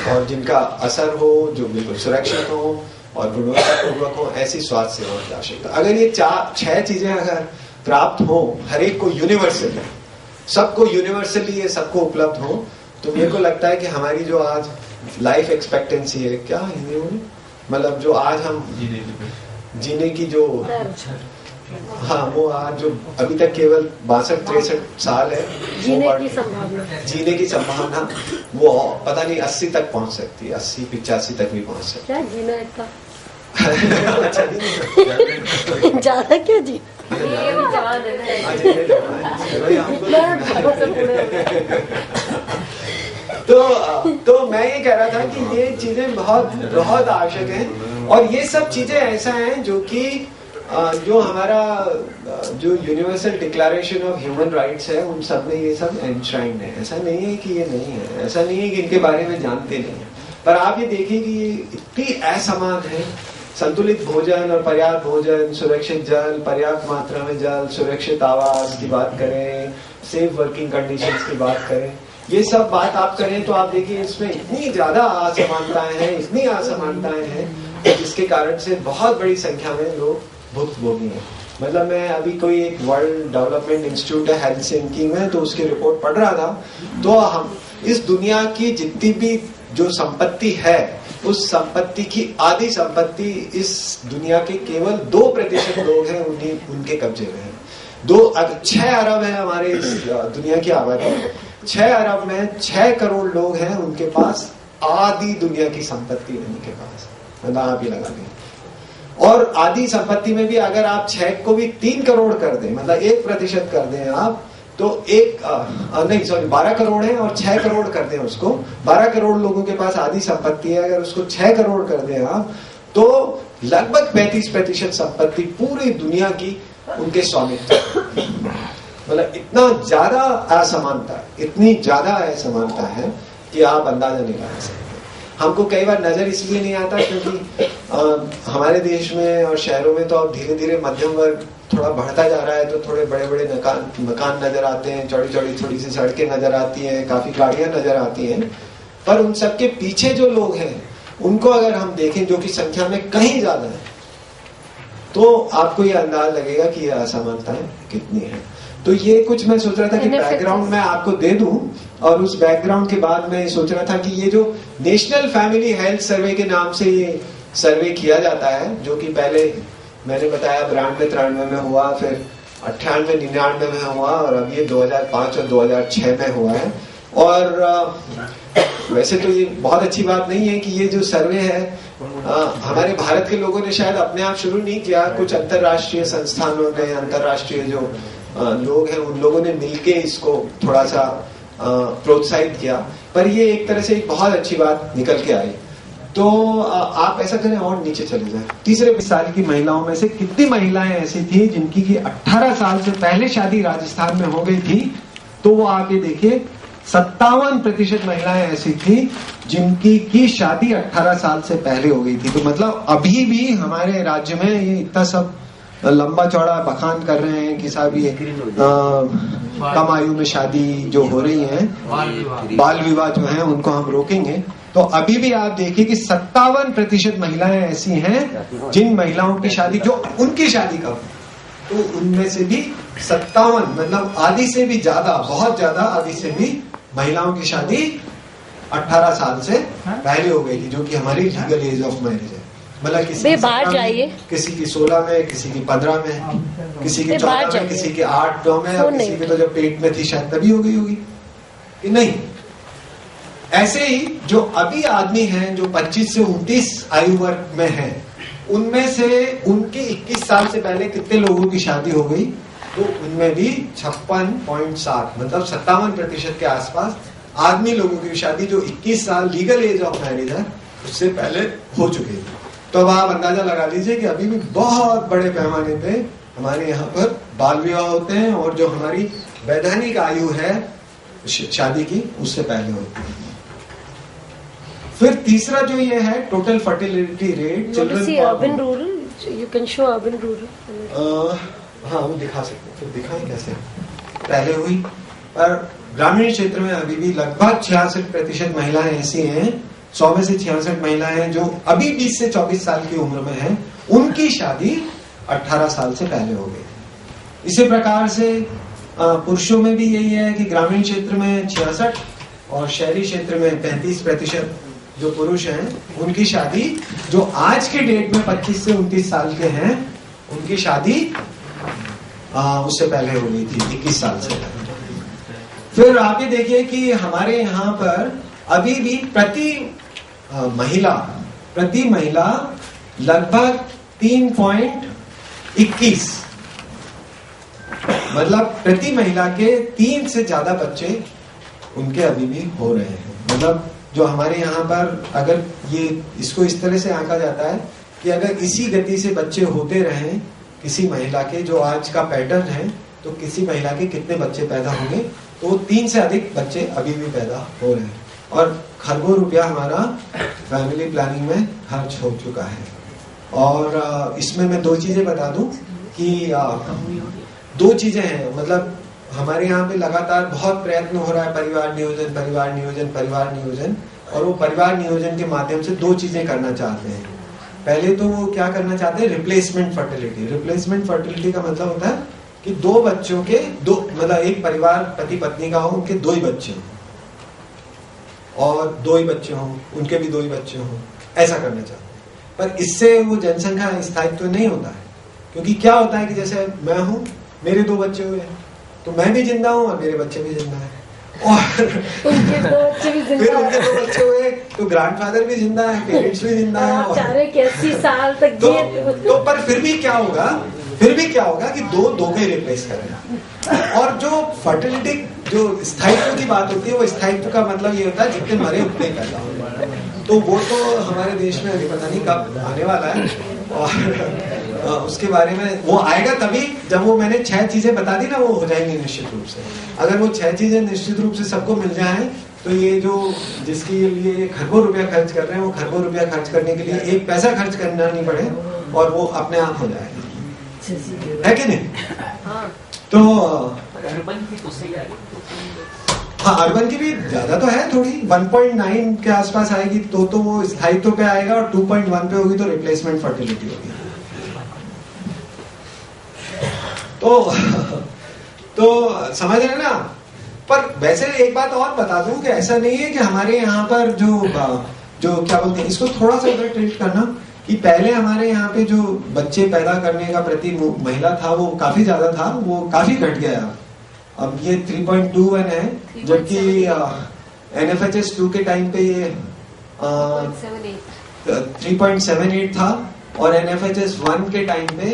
और जिनका असर हो, जो बिल्कुल सुरक्षित हो और गुणवत्तापूर्वक हो, ऐसी स्वास्थ्य सेवाओं की आवश्यकता। अगर ये 6 चीजें अगर प्राप्त हो हर एक को यूनिवर्सली, सबको यूनिवर्सली ये सबको उपलब्ध हो, तो मेरे को लगता है कि हमारी जो आज लाइफ एक्सपेक्टेंसी है, क्या हिंदी में मतलब जो आज हम जीने की जो, हाँ वो आज जो अभी तक केवल 62-63 साल है, जीने की संभावना वो पता नहीं 80 तक पहुंच सकती है, 80-85 तक भी पहुंच सकती है। क्या जीना इतना अच्छा ज्यादा क्या जी? तो मैं ये कह रहा था कि ये चीजें बहुत बहुत आवश्यक हैं, और ये सब चीजें ऐसा हैं जो कि जो हमारा जो universal declaration of human rights है, उन सब में ये सब एनश्राइंड है। ऐसा नहीं है कि ये नहीं है, ऐसा नहीं है कि इनके बारे में जानते नहीं है, पर आप ये देखिए कि ये इतनी असमान है। संतुलित भोजन और पर्याप्त भोजन, सुरक्षित जल, पर्याप्त मात्रा में जल, सुरक्षित आवास की बात करें, सेफ वर्किंग कंडीशंस की बात करें, ये सब बात आप करें तो आप देखिए इसमें इतनी ज्यादा असमानताएं हैं, इतनी असमानताएं हैं, जिसके कारण से बहुत बड़ी संख्या में लोग भुक्तभोगी हैं। मतलब मैं अभी कोई एक वर्ल्ड डेवलपमेंट इंस्टीट्यूट है हेलसिंकी में, तो उसकी रिपोर्ट पढ़ रहा था, तो हम इस दुनिया की जितनी भी जो संपत्ति है, उस संपत्ति की आधी संपत्ति इस दुनिया के केवल 2% लोग हैं उनके कब्जे में है। 6 अरब है हमारे इस दुनिया की आबादी, 6 अरब में 6 करोड़ लोग हैं, उनके पास आधी दुनिया की संपत्ति है उनके पास, मतलब आप ही लगा दें। और आधी संपत्ति में भी अगर आप 6 को भी 3 करोड़ कर दें, मतलब 1% कर दें आप, तो 12 करोड़ है और 6 करोड़ कर दें उसको, 12 करोड़ लोगों के पास आधी संपत्ति है, अगर उसको 6 करोड़ कर दें आप, तो लगभग 35% संपत्ति पूरी दुनिया की उनके स्वामित्व। मतलब इतना ज्यादा असमानता, इतनी ज्यादा असमानता है कि आप अंदाजा नहीं लगा सकते। हमको कई बार नजर इसलिए नहीं आता क्योंकि हमारे देश में और शहरों में तो अब धीरे धीरे मध्यम वर्ग थोड़ा बढ़ता जा रहा है, तो थोड़े बड़े बड़े मकान नजर आते हैं, चौड़ी चौड़ी थोड़ी सी सड़कें नजर आती हैं, काफी गाड़ियां नजर आती हैं, पर उन सबके पीछे जो लोग हैं उनको अगर हम देखें, जो कि संख्या में कहीं ज्यादा है, तो आपको ये अंदाज लगेगा कि ये असमानताएं कितनी है। तो ये कुछ मैं सोच रहा था कि बैकग्राउंड मैं आपको दे दूं, और उस बैकग्राउंड के बाद मैं सोच रहा था कि ये जो नेशनल फैमिली हेल्थ सर्वे के नाम से ये सर्वे किया जाता है, जो कि पहले मैंने बताया 92-93 में हुआ, फिर 98-99 में हुआ, और अब ये 2005 और 2006 में हुआ है। और वैसे तो ये बहुत अच्छी बात नहीं है कि ये जो सर्वे है हमारे भारत के लोगों ने शायद अपने आप शुरू नहीं किया, कुछ अंतरराष्ट्रीय संस्थानों ने, अंतरराष्ट्रीय जो लोग हैं उन लोगों ने मिलके इसको थोड़ा सा प्रोत्साहित किया, पर ये एक तरह से एक बहुत अच्छी बात निकल के आई। तो आप ऐसा करें और नीचे चले जाएं, तीसरे 20 साल की महिलाओं में से कितनी महिलाएं ऐसी थी जिनकी की 18 साल से पहले शादी राजस्थान में हो गई थी, तो वो आप ये देखिए 57% महिलाएं ऐसी थी जिनकी की शादी 18 साल से पहले हो गई थी। तो मतलब अभी भी हमारे राज्य में ये इतना सब लंबा चौड़ा बखान कर रहे हैं कि साहब ये कम आयु में शादी जो हो रही है, बाल विवाह जो है, उनको हम रोकेंगे। तो अभी भी आप देखिए कि 57% महिलाएं ऐसी हैं जिन महिलाओं की शादी, जो उनकी शादी कब, तो उनमें से भी 57, मतलब आधी से भी ज्यादा, बहुत ज्यादा आधी से भी महिलाओं की शादी 18 साल से पहले हो गई थी, जो कि हमारी लीगल एज ऑफ मैरिज है। मतलब किसी बाहर जाइए, किसी की 16 में, किसी की 15 में, किसी की 14 में, किसी की 8-9 में, और किसी की तो जब पेट में थी शायद तभी हो गई होगी कि नहीं। ऐसे ही जो अभी आदमी हैं जो 25 से 29 आयु वर्ग में हैं, उनमें से उनके 21 साल से पहले कितने लोगों की शादी हो गई, तो उनमें भी 56.7, मतलब 57% के आसपास आदमी लोगों की शादी जो 21 साल लीगल एज ऑफ मैरिज है उससे पहले हो चुकी है। तो अब आप अंदाजा लगा लीजिए कि अभी भी बहुत बड़े पैमाने पे हमारे यहाँ पर बाल विवाह होते हैं, और जो हमारी वैधानिक आयु है शादी की उससे पहले होती है। फिर तीसरा जो ये है total fertility rate, urban rural, you can show urban rural. हाँ वो दिखा सकते, फिर दिखाएं कैसे, पहले हुई, पर ग्रामीण क्षेत्र में अभी भी लगभग 66% महिलाएं ऐसी हैं 100 में से 66 महिलाएं जो अभी 20 से 24 साल की उम्र में हैं, उनकी शादी 18 साल से पहले हो गई। इसी प्रकार से पुरुषों में भी यही है कि ग्रामीण क्षेत्र में 66 और शहरी क्षेत्र में 35% जो पुरुष हैं उनकी शादी जो आज के डेट में 25 से 29 साल के हैं उनकी शादी उससे पहले हो गई थी, 21 साल से। फिर आप ये देखिए कि हमारे यहाँ पर अभी भी प्रति महिला लगभग 3.21 मतलब प्रति महिला के 3 से ज्यादा बच्चे उनके अभी भी हो रहे हैं। मतलब जो हमारे यहाँ पर अगर ये इसको इस तरह से आंका जाता है कि अगर इसी गति से बच्चे होते रहें किसी महिला के, जो आज का पैटर्न है, तो किसी महिला के कितने बच्चे पैदा होंगे, तो 3 से अधिक बच्चे अभी भी पैदा हो रहे हैं। और खरबों रुपया हमारा फैमिली प्लानिंग में खर्च हो चुका है। और इसमें मैं 2 चीजें बता दूं कि 2 चीजें हैं, मतलब हमारे यहाँ पे लगातार बहुत प्रयत्न हो रहा है परिवार नियोजन, और वो परिवार नियोजन के माध्यम से 2 चीजें करना चाहते हैं। पहले तो वो क्या करना चाहते हैं, रिप्लेसमेंट फर्टिलिटी। रिप्लेसमेंट फर्टिलिटी का मतलब होता है कि 2 बच्चों के मतलब एक परिवार पति पत्नी का हो, उनके 2 ही बच्चे हों और 2 ही बच्चे हों, उनके भी 2 ही बच्चे हों, ऐसा करना चाहते हैं। पर इससे वो जनसंख्या स्थायित्व नहीं होता है, क्योंकि क्या होता है कि जैसे मैं हूं, मेरे 2 बच्चे हुए हैं तो मैं भी जिंदा हूं और मेरे बच्चे भी जिंदा हैं, और उनके 2 बच्चे भी जिंदा फिर उनके 2 बच्चे हुए तो ग्रैंडफादर भी जिंदा है, पेरेंट्स भी जिंदा है, चारे 80 साल तक तो पर फिर भी क्या होगा कि 2 के रिप्लेस करेगा। और जो फर्टिलिटी जो स्थायित्व की बात होती है, वो स्थायित्व का मतलब ये होता है जितने मरे उतने पैदा होंगे, तो वो तो हमारे देश में अभी पता नहीं कब आने वाला है। और उसके बारे में वो आएगा तभी जब वो मैंने 6 चीजें बता दी ना, वो हो जाएंगी निश्चित रूप से। अगर वो 6 चीजें निश्चित रूप से सबको मिल जाए तो ये जो जिसके लिए खरबों रुपया खर्च कर रहे हैं, वो खरबों रुपया खर्च करने के लिए 1 पैसा खर्च करना नहीं पड़े और वो अपने आप हो जाएगा, है कि नहीं? तो हाँ, अर्बन की भी ज्यादा तो है थोड़ी, 1.9 के आसपास आएगी तो वो स्थायित्व पे आएगा, और 2.1 पे होगी तो रिप्लेसमेंट फर्टिलिटी होगी। तो समझ रहे ना? पर वैसे एक बात और बता दूं कि ऐसा नहीं है कि हमारे यहाँ पर जो क्या बोलते हैं, इसको थोड़ा सा उधर टिल्ट करना, कि पहले हमारे यहाँ पे जो बच्चे पैदा करने का प्रति महिला था वो काफी ज्यादा था, वो काफी घट गया। अब ये 3.21 है, जबकि NFHS 2 के टाइम पे ये 3.78 था, और NFHS 1 के टाइम पे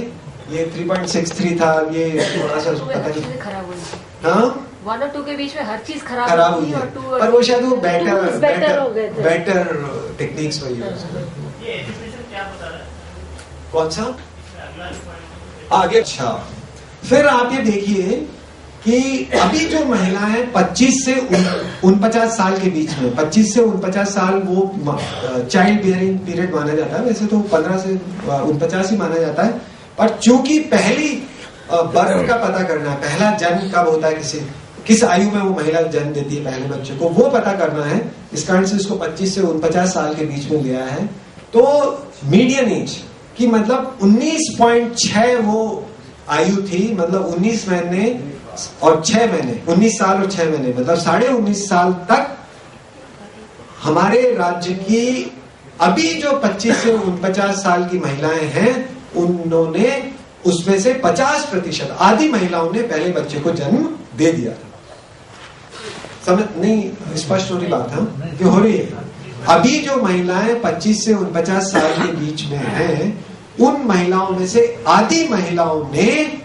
ये 3.63 था। ये थोड़ा सा पता नहीं, हाँ 1 और 2 के बीच में हर चीज खराब हुई है, पर वो शायद वो बेटर टेक्निक्स पर यूज। कौन सा आगे? अच्छा, फिर आप ये देखिए कि अभी जो महिलाएं 25 से 49 साल के बीच में, 25 से 49 साल वो चाइल्ड बियरिंग पीरियड माना जाता है, वैसे तो 15 से 49 ही माना जाता है, पर चूंकि पहली बर्थ का पता करना है, पहला जन्म कब होता है, किस आयु में वो महिला जन्म देती है पहले बच्चे को, वो पता करना है। इस कारण से इसको 25 से 49 साल के बीच में लिया है। तो मीडियन एज की मतलब 19.6 वो आयु थी, मतलब 19 महीने और 6 महीने, 19 साल और 6 महीने, मतलब 19.5 साल तक हमारे राज्य की अभी जो 25 से 49 साल की महिलाएं हैं, उन्होंने उसमें से 50% आधी महिलाओं ने पहले बच्चे को जन्म दे दिया था। समझ नहीं स्पष्ट हो रही बात है कि हो रही है? अभी जो महिलाएं 25 से 49 साल के बीच में हैं, उन महिलाओं में से आधी महिलाओं ने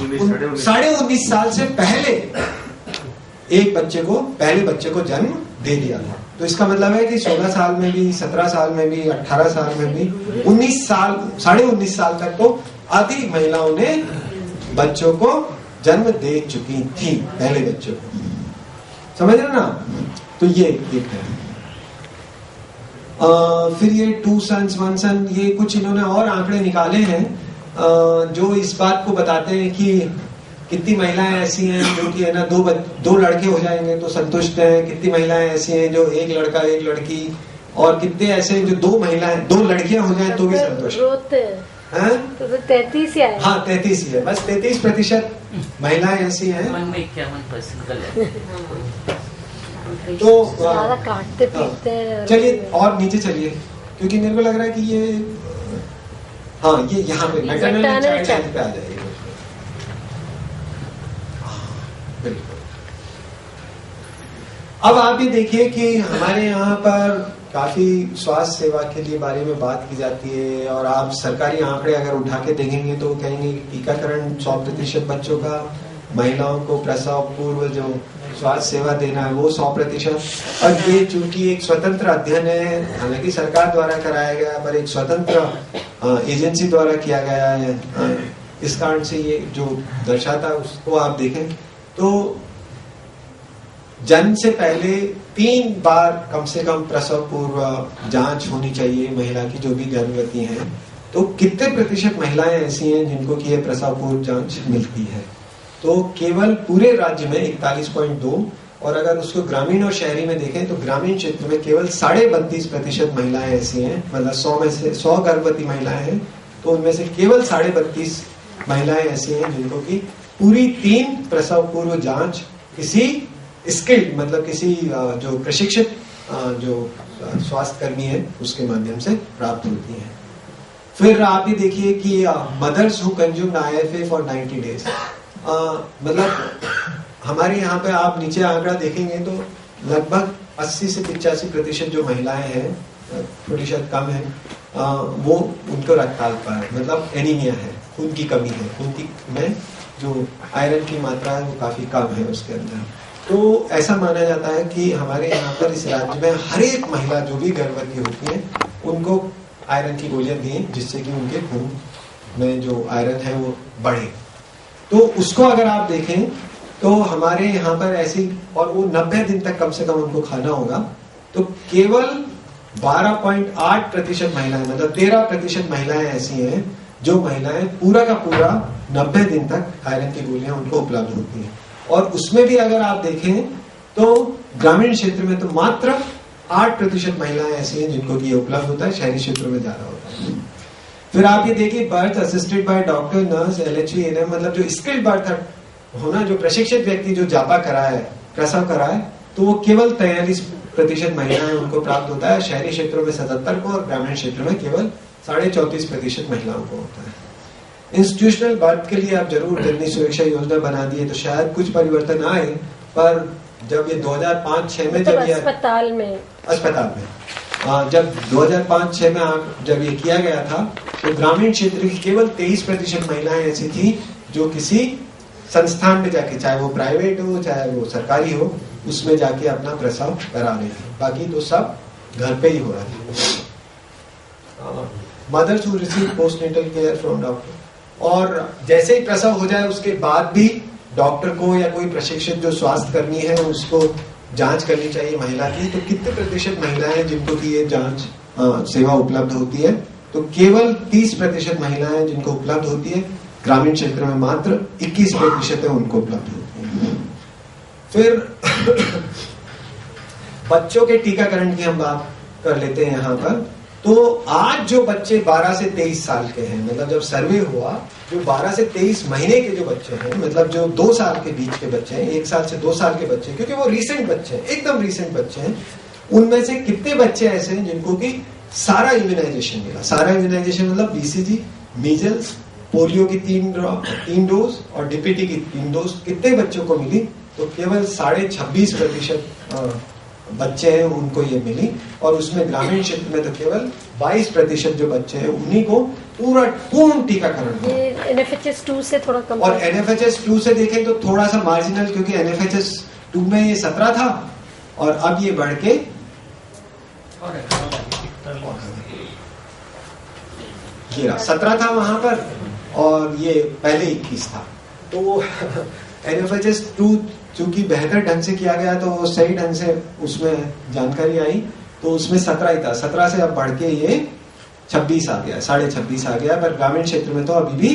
19.5 साल से पहले पहले बच्चे को जन्म दे दिया था। तो इसका मतलब है कि 16 साल में भी, 17 साल में भी, 18 साल में भी, 19 साल 19.5 साल तक तो आधी महिलाओं ने बच्चों को जन्म दे चुकी थी, पहले बच्चों को। समझ रहे ना? तो ये एक है। फिर ये 2 sons 1 son, ये कुछ इन्होंने और आंकड़े निकाले हैं जो इस बात को बताते हैं कि कितनी महिलाएं ऐसी हैं जो कि है ना 2 लड़के हो जाएंगे तो संतुष्ट हैं, कितनी महिलाएं ऐसी हैं जो 1 लड़का 1 लड़की और कितने ऐसे जो 2 महिलाएं 2 लड़कियां हो जाए तो भी संतोष रोते हैं तो 33 ही आए। हाँ 33 ही है, बस 33% महिलाएं ऐसी हैं। 51% तो ज्यादा काटते पीटते हैं। चलिए और नीचे चलिए, क्योंकि मेरे को लग रहा है कि ये हाँ ये यहाँ पे मैटरनल चाइल्ड हेल्थ पे आ जाएगी। बिल्कुल। अब आप ये देखिए कि हमारे यहाँ पर काफी स्वास्थ्य सेवा के लिए बारे में बात की जाती है, और आप सरकारी आंकड़े अगर उठा के देखेंगे तो कहेंगे टीकाकरण 100% बच्चों का, महिलाओं को प्रसव पूर्व जो स्वास्थ्य सेवा देना है वो 100%। और ये चूंकि एक स्वतंत्र अध्ययन है, हालांकि सरकार द्वारा कराया गया पर एक स्वतंत्र एजेंसी द्वारा किया गया है, इस कारण से ये जो दर्शाता है उसको आप देखें तो जन्म से पहले 3 बार कम से कम प्रसव पूर्व जांच होनी चाहिए महिला की, जो भी गर्भवती हैं। तो कितने प्रतिशत महिलाएं ऐसी हैं जिनको कि ये प्रसव पूर्व जांच मिलती है? तो केवल पूरे राज्य में 41.2, और अगर उसको ग्रामीण और शहरी में देखें तो ग्रामीण क्षेत्र में केवल 32.5% महिलाएं ऐसी हैं, मतलब 100 में से 100 गर्भवती महिलाएं हैं तो उनमें से केवल 32.5 महिलाएं ऐसी हैं जिनको कि पूरी 3 प्रसव पूर्व जांच किसी स्किल्ड, मतलब किसी जो प्रशिक्षित जो स्वास्थ्य कर्मी है उसके माध्यम से प्राप्त होती है। फिर आप ये देखिए कि mothers who consumed IFA for 90 days, मतलब हमारे यहाँ पे आप नीचे आंकड़ा देखेंगे तो लगभग 80 से 85% जो महिलाएं हैं, प्रतिशत कम है, वो उनको रक्तअल्पता है, मतलब एनीमिया है, खून की कमी है, खून की में जो आयरन की मात्रा है वो काफी कम है उसके अंदर। तो ऐसा माना जाता है कि हमारे यहाँ पर इस राज्य में हर एक महिला जो भी गर्भवती होती है उनको आयरन की गोलियां दी जिससे कि उनके खून में जो आयरन है वो बढ़े। तो उसको अगर आप देखें तो हमारे यहाँ पर ऐसी, और वो 90 दिन तक कम से कम उनको खाना होगा, तो केवल 12.8% महिलाएं, मतलब 13% महिलाएं ऐसी हैं जो महिलाएं पूरा का पूरा 90 दिन तक आयरन की गोलियां उनको उपलब्ध होती हैं। और उसमें भी अगर आप देखें तो ग्रामीण क्षेत्र में तो मात्र 8% महिलाएं ऐसी हैं जिनको ये उपलब्ध होता है, शहरी क्षेत्रों में ज्यादा होता है। फिर आप ये देखिए birth assisted by doctor, nurse, LHV, ANM, मतलब जो स्किल्ड बर्थ होना, जो प्रशिक्षित व्यक्ति जो जापा कराए, प्रसव कराए, तो वो केवल 43% महिलाएं उनको प्राप्त होता है, शहरी क्षेत्रों में 77 को और ग्रामीण क्षेत्रों में केवल 34.5% महिलाओं को होता है। इंस्टीट्यूशनल बर्थ के लिए आप जरूर जननी सुरक्षा योजना बना दी है तो शायद कुछ परिवर्तन आए, पर जब ये 2005-6 में जब ये अस्पताल में जब 2005-6 में जब ये किया गया था तो ग्रामीण क्षेत्र की केवल 23% महिलाएं ऐसी थी जो किसी संस्थान में जाके, चाहे वो प्राइवेट हो चाहे वो सरकारी हो, उसमें जाके अपना प्रसव करा रही थी, बाकी तो सब घर पे ही हो रहा था। Mothers who receive postnatal care from doctor, और जैसे ही प्रसव हो जाए उसके बाद भी डॉक्टर को या कोई प्रशिक्षित जो स्वास्थ्य कर्मी है उसको जांच करनी चाहिए महिला की। तो कितने प्रतिशत महिलाएं जिनको की ये जांच सेवा उपलब्ध होती है? तो केवल 30% महिलाएं जिनको उपलब्ध होती है, ग्रामीण क्षेत्र में मात्र 21% है उनको उपलब्ध होती है। फिर बच्चों के टीकाकरण की हम बात कर लेते हैं यहाँ पर। तो आज जो बच्चे 12 से 23 साल के हैं, मतलब जब सर्वे हुआ, जो 12 से 23 महीने के जो बच्चे हैं, मतलब जो 2 साल के बीच के बच्चे हैं, 1 साल से 2 साल के बच्चे, क्योंकि वो रीसेंट बच्चे हैं, एकदम रीसेंट बच्चे हैं, उनमें से कितने बच्चे ऐसे हैं जिनको कि सारा इम्यूनाइजेशन मिला? सारा इम्यूनाइजेशन मतलब BCG, मीजल्स, पोलियो की 3 डोज और DPT की 3 डोज कितने बच्चों को मिली? तो केवल 26.5% बच्चे हैं उनको ये मिली, और उसमें ग्रामीण क्षेत्र में तो केवल 22% जो बच्चे हैं उन्हीं को पूर्ण टीकाकरण हुआ। NFHS 2 से थोड़ा कम, और NFHS 2 से देखें तो थोड़ा सा मार्जिनल, क्योंकि NFHS 2 में ये 17 था और अब ये बढ़ के 17 था वहां पर, और ये पहले 21 था। तो NFHS 2 चूंकि बेहतर ढंग से किया गया तो सही ढंग से उसमें जानकारी आई, तो उसमें 17 ही था, 17 से अब बढ़ के ये 26 आ गया, 26.5 आ गया, पर ग्रामीण क्षेत्र में तो अभी भी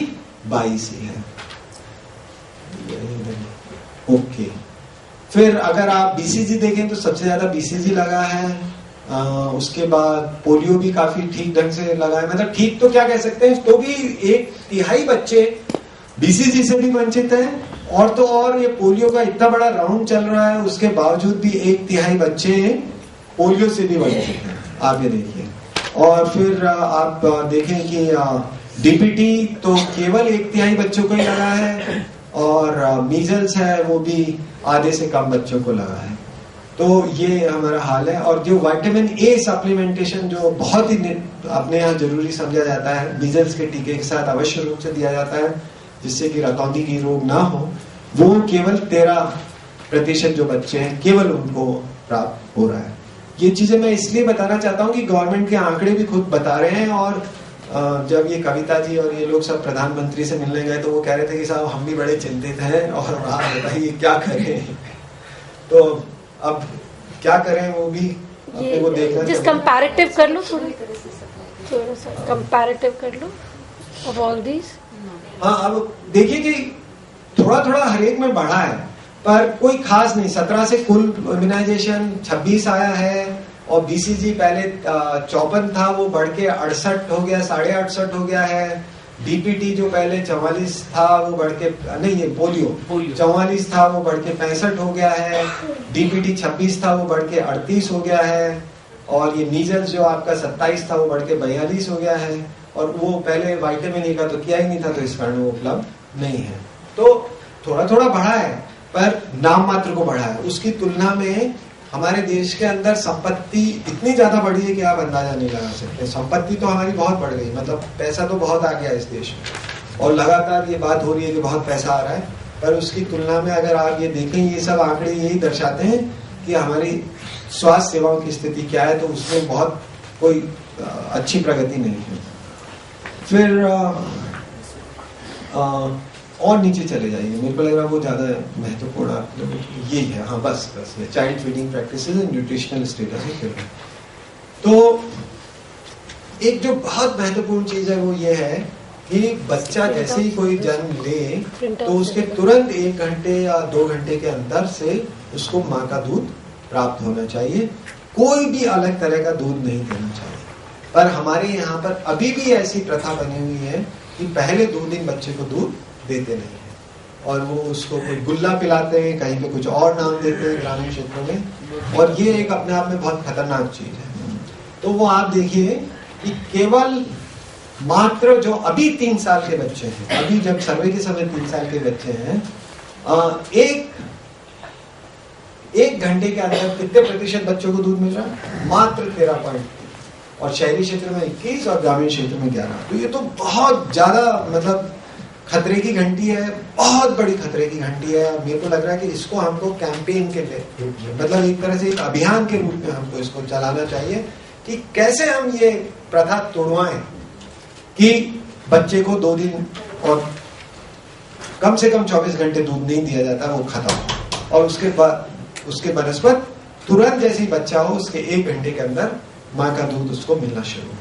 22 ही है। ओके, फिर अगर आप BCG देखें तो सबसे ज्यादा BCG लगा है उसके बाद पोलियो भी काफी ठीक ढंग से लगा है, मतलब ठीक तो क्या कह सकते हैं, तो भी 1/3 बच्चे बीसीजी से भी वंचित हैं, और तो और ये पोलियो का इतना बड़ा राउंड चल रहा है, उसके बावजूद भी 1/3 बच्चे पोलियो से भी वंचित हैं। आप ये देखिए, और फिर आप देखें कि डीपीटी तो केवल 1/3 बच्चों को ही लगा है, और मीजल्स है वो भी आधे से कम बच्चों को लगा है। तो ये हमारा हाल है। और जो विटामिन ए सप्लीमेंटेशन जो बहुत ही अपने यहाँ जरूरी समझा जाता है, मीजल्स के टीके के साथ अवश्य रूप से दिया जाता है जिससे कि रतौंधी की रोग ना हो, वो केवल 13% जो बच्चे हैं केवल उनको प्राप्त हो रहा है। ये चीजें मैं इसलिए बताना चाहता हूँ कि गवर्नमेंट के आंकड़े भी खुद बता रहे हैं, और जब ये कविता जी और ये लोग सब प्रधानमंत्री से मिलने गए तो वो कह रहे थे कि साहब हम भी बड़े चिंतित हैं और आप बताइए क्या करें। तो अब क्या करें वो भी अपने को देखना जिस कंपैरेटिव कर लो, थोड़ा सा कंपैरेटिव कर लो ऑफ ऑल दीज। हाँ, अब देखिए कि थोड़ा थोड़ा हर एक में बढ़ा है, पर कोई खास नहीं। 17 से कुल इम्यूनाइजेशन 26 आया है, और बीसीजी पहले 54 था, वो बढ़ के 68 हो गया, 68.5 हो गया है। डीपीटी जो पहले 44 था वो बढ़ के, नहीं ये पोलियो 44 था वो बढ़ के 65 हो गया है। डीपीटी 26 था वो बढ़ के 38 हो गया है, और ये मीजल्स जो आपका 27 था वो बढ़ के 42 हो गया है। और वो पहले विटामिन ए का तो किया ही नहीं था, तो इस कारण वो उपलब्ध नहीं है। तो थोड़ा थोड़ा बढ़ा है, पर नाम मात्र को बढ़ा है। उसकी तुलना में हमारे देश के अंदर संपत्ति इतनी ज्यादा बढ़ी है कि आप अंदाजा नहीं लगा सकते। संपत्ति तो हमारी बहुत बढ़ गई, मतलब पैसा तो बहुत आ गया इस देश में, और लगातार ये बात हो रही है कि बहुत पैसा आ रहा है, पर उसकी तुलना में अगर आप ये देखें, ये सब आंकड़े यही दर्शाते हैं कि हमारी स्वास्थ्य सेवाओं की स्थिति क्या है, तो उसमें बहुत कोई अच्छी प्रगति नहीं है। फिर और नीचे चले जाइए, मेरे को लग रहा है वो ज्यादा महत्वपूर्ण यही है। हाँ बस ये child feeding practices and nutritional status है। तो एक जो बहुत महत्वपूर्ण चीज है वो ये है कि बच्चा जैसे ही कोई जन्म ले तो उसके तुरंत 1 घंटे या 2 घंटे के अंदर से उसको माँ का दूध प्राप्त होना चाहिए। कोई भी अलग तरह का दूध नहीं देना चाहिए। पर हमारे यहाँ पर अभी भी ऐसी प्रथा बनी हुई है कि पहले 2 दिन बच्चे को दूध देते नहीं है, और वो उसको कोई गुल्ला पिलाते हैं, कहीं पे कुछ और नाम देते हैं ग्रामीण क्षेत्रों में, और ये एक अपने आप में बहुत खतरनाक चीज है। तो वो आप देखिए कि केवल मात्र जो अभी 3 साल के बच्चे हैं, अभी जब सर्वे के समय 3 साल के बच्चे हैं, एक घंटे के अंदर कितने प्रतिशत बच्चों को दूध मिल रहा है? मात्र 13.3, और शहरी क्षेत्र में 21 और ग्रामीण क्षेत्र में 11। तो ये तो बहुत ज्यादा मतलब खतरे की घंटी है, बहुत बड़ी खतरे की घंटी है। मेरे को लग रहा है कि इसको हमको कैंपेन के लिए, मतलब एक तरह से एक अभियान के रूप में हमको इसको चलाना चाहिए कि कैसे हम ये प्रथा तोड़वाएं कि बच्चे को 2 दिन और कम से कम 24 घंटे दूध नहीं दिया जाता, वो खत्म, और उसके बाद उसके बनस्पत तुरंत जैसे ही बच्चा हो उसके 1 घंटे के अंदर माँ का दूध उसको मिलना शुरू हो।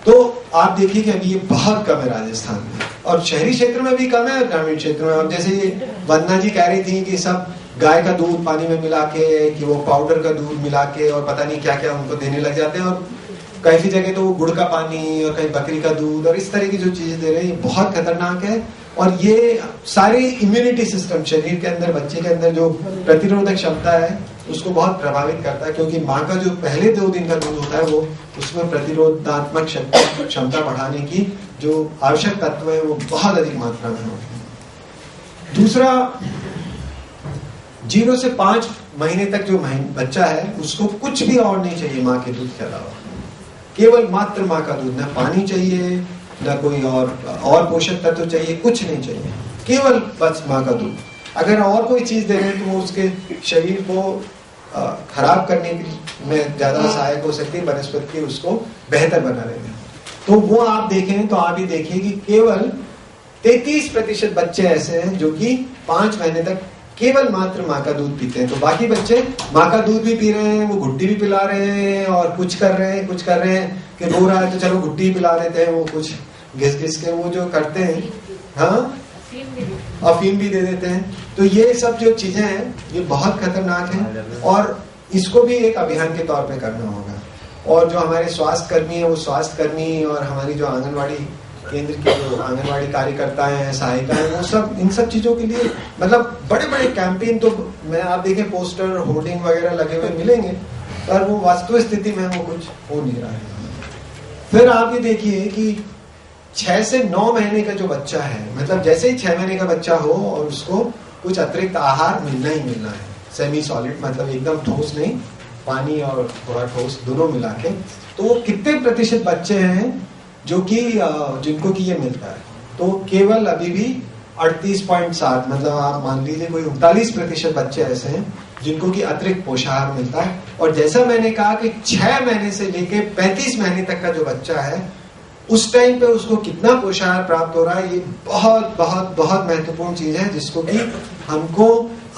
तो आप देखिए कि अभी ये बहुत कम है राजस्थान में, और शहरी क्षेत्र में भी कम है और ग्रामीण क्षेत्र में। अब जैसे ये वंदना जी कह रही थी कि सब गाय का दूध पानी में मिला के, कि वो पाउडर का दूध मिला के और पता नहीं क्या क्या उनको देने लग जाते हैं, और कई जगह तो गुड़ का पानी और कहीं बकरी का दूध और इस तरह की जो चीजें दे रहे हैं, ये बहुत खतरनाक है। और ये सारी इम्यूनिटी सिस्टम शरीर के अंदर, बच्चे के अंदर जो प्रतिरोधक क्षमता है उसको बहुत प्रभावित करता है, क्योंकि माँ का जो पहले 2 दिन का दूध होता है वो उसमें प्रतिरोधात्मक क्षमता बढ़ाने की जो आवश्यक तत्व है वो बहुत अधिक मात्रा में होते हैं। दूसरा, 0 से 5 महीने तक जो बच्चा है उसको कुछ भी और नहीं चाहिए माँ के दूध के अलावा, केवल मात्र माँ का दूध। ना पानी चाहिए, ना कोई और पोषक तत्व चाहिए, कुछ नहीं चाहिए, केवल बस माँ का दूध। अगर और कोई चीज दे रहे हैं तो वो उसके शरीर को खराब करने में ज्यादा सहायक हो सकती है, बनस्पति उसको बेहतर बना रहे हैं। तो वो आप देखें तो आप ही देखिए कि केवल 33% बच्चे ऐसे हैं जो कि 5 महीने तक केवल मात्र माँ का दूध पीते हैं। तो बाकी बच्चे माँ का दूध भी पी रहे हैं, वो घुट्टी भी पिला रहे हैं, और कुछ कर रहे हैं कि रो रहा है तो चलो घुट्टी पिला देते हैं, वो कुछ घिस घिस के वो जो करते हैं, हाँ अफीम भी दे देते हैं। तो ये सब जो चीजें हैं ये बहुत खतरनाक हैं, और इसको भी एक अभियान के तौर पे करना होगा। और जो हमारे स्वास्थ्य कर्मी है वो स्वास्थ्य कर्मी, और हमारी जो आंगनवाड़ी केंद्र की जो आंगनवाड़ी कार्यकर्ता हैं, सहायिका हैं, वो सब इन सब चीजों के लिए मतलब बड़े बड़े कैंपेन तो मैं आप देखें पोस्टर होर्डिंग वगैरह लगे हुए मिलेंगे, पर वो वास्तविक स्थिति में वो कुछ हो नहीं रहा है। फिर आप ये देखिए कि 6 से 9 महीने का जो बच्चा है, मतलब जैसे ही 6 महीने का बच्चा हो और उसको कुछ अतिरिक्त आहार मिलना ही मिलना है, सेमी सॉलिड, मतलब एकदम ठोस नहीं, पानी और थोड़ा ठोस दोनों मिला के। तो वो कितने प्रतिशत बच्चे हैं जो कि जिनको कि ये मिलता है? तो केवल अभी भी 38.7, मतलब आप मान लीजिए कोई 39% बच्चे ऐसे हैं जिनको कि अतिरिक्त पोषाहार मिलता है। और जैसा मैंने कहा कि 6 महीने से लेके 35 महीने तक का जो बच्चा है, उस टाइम पे उसको कितना पोषाहार प्राप्त हो रहा है, ये बहुत बहुत बहुत महत्वपूर्ण चीज है, जिसको कि हमको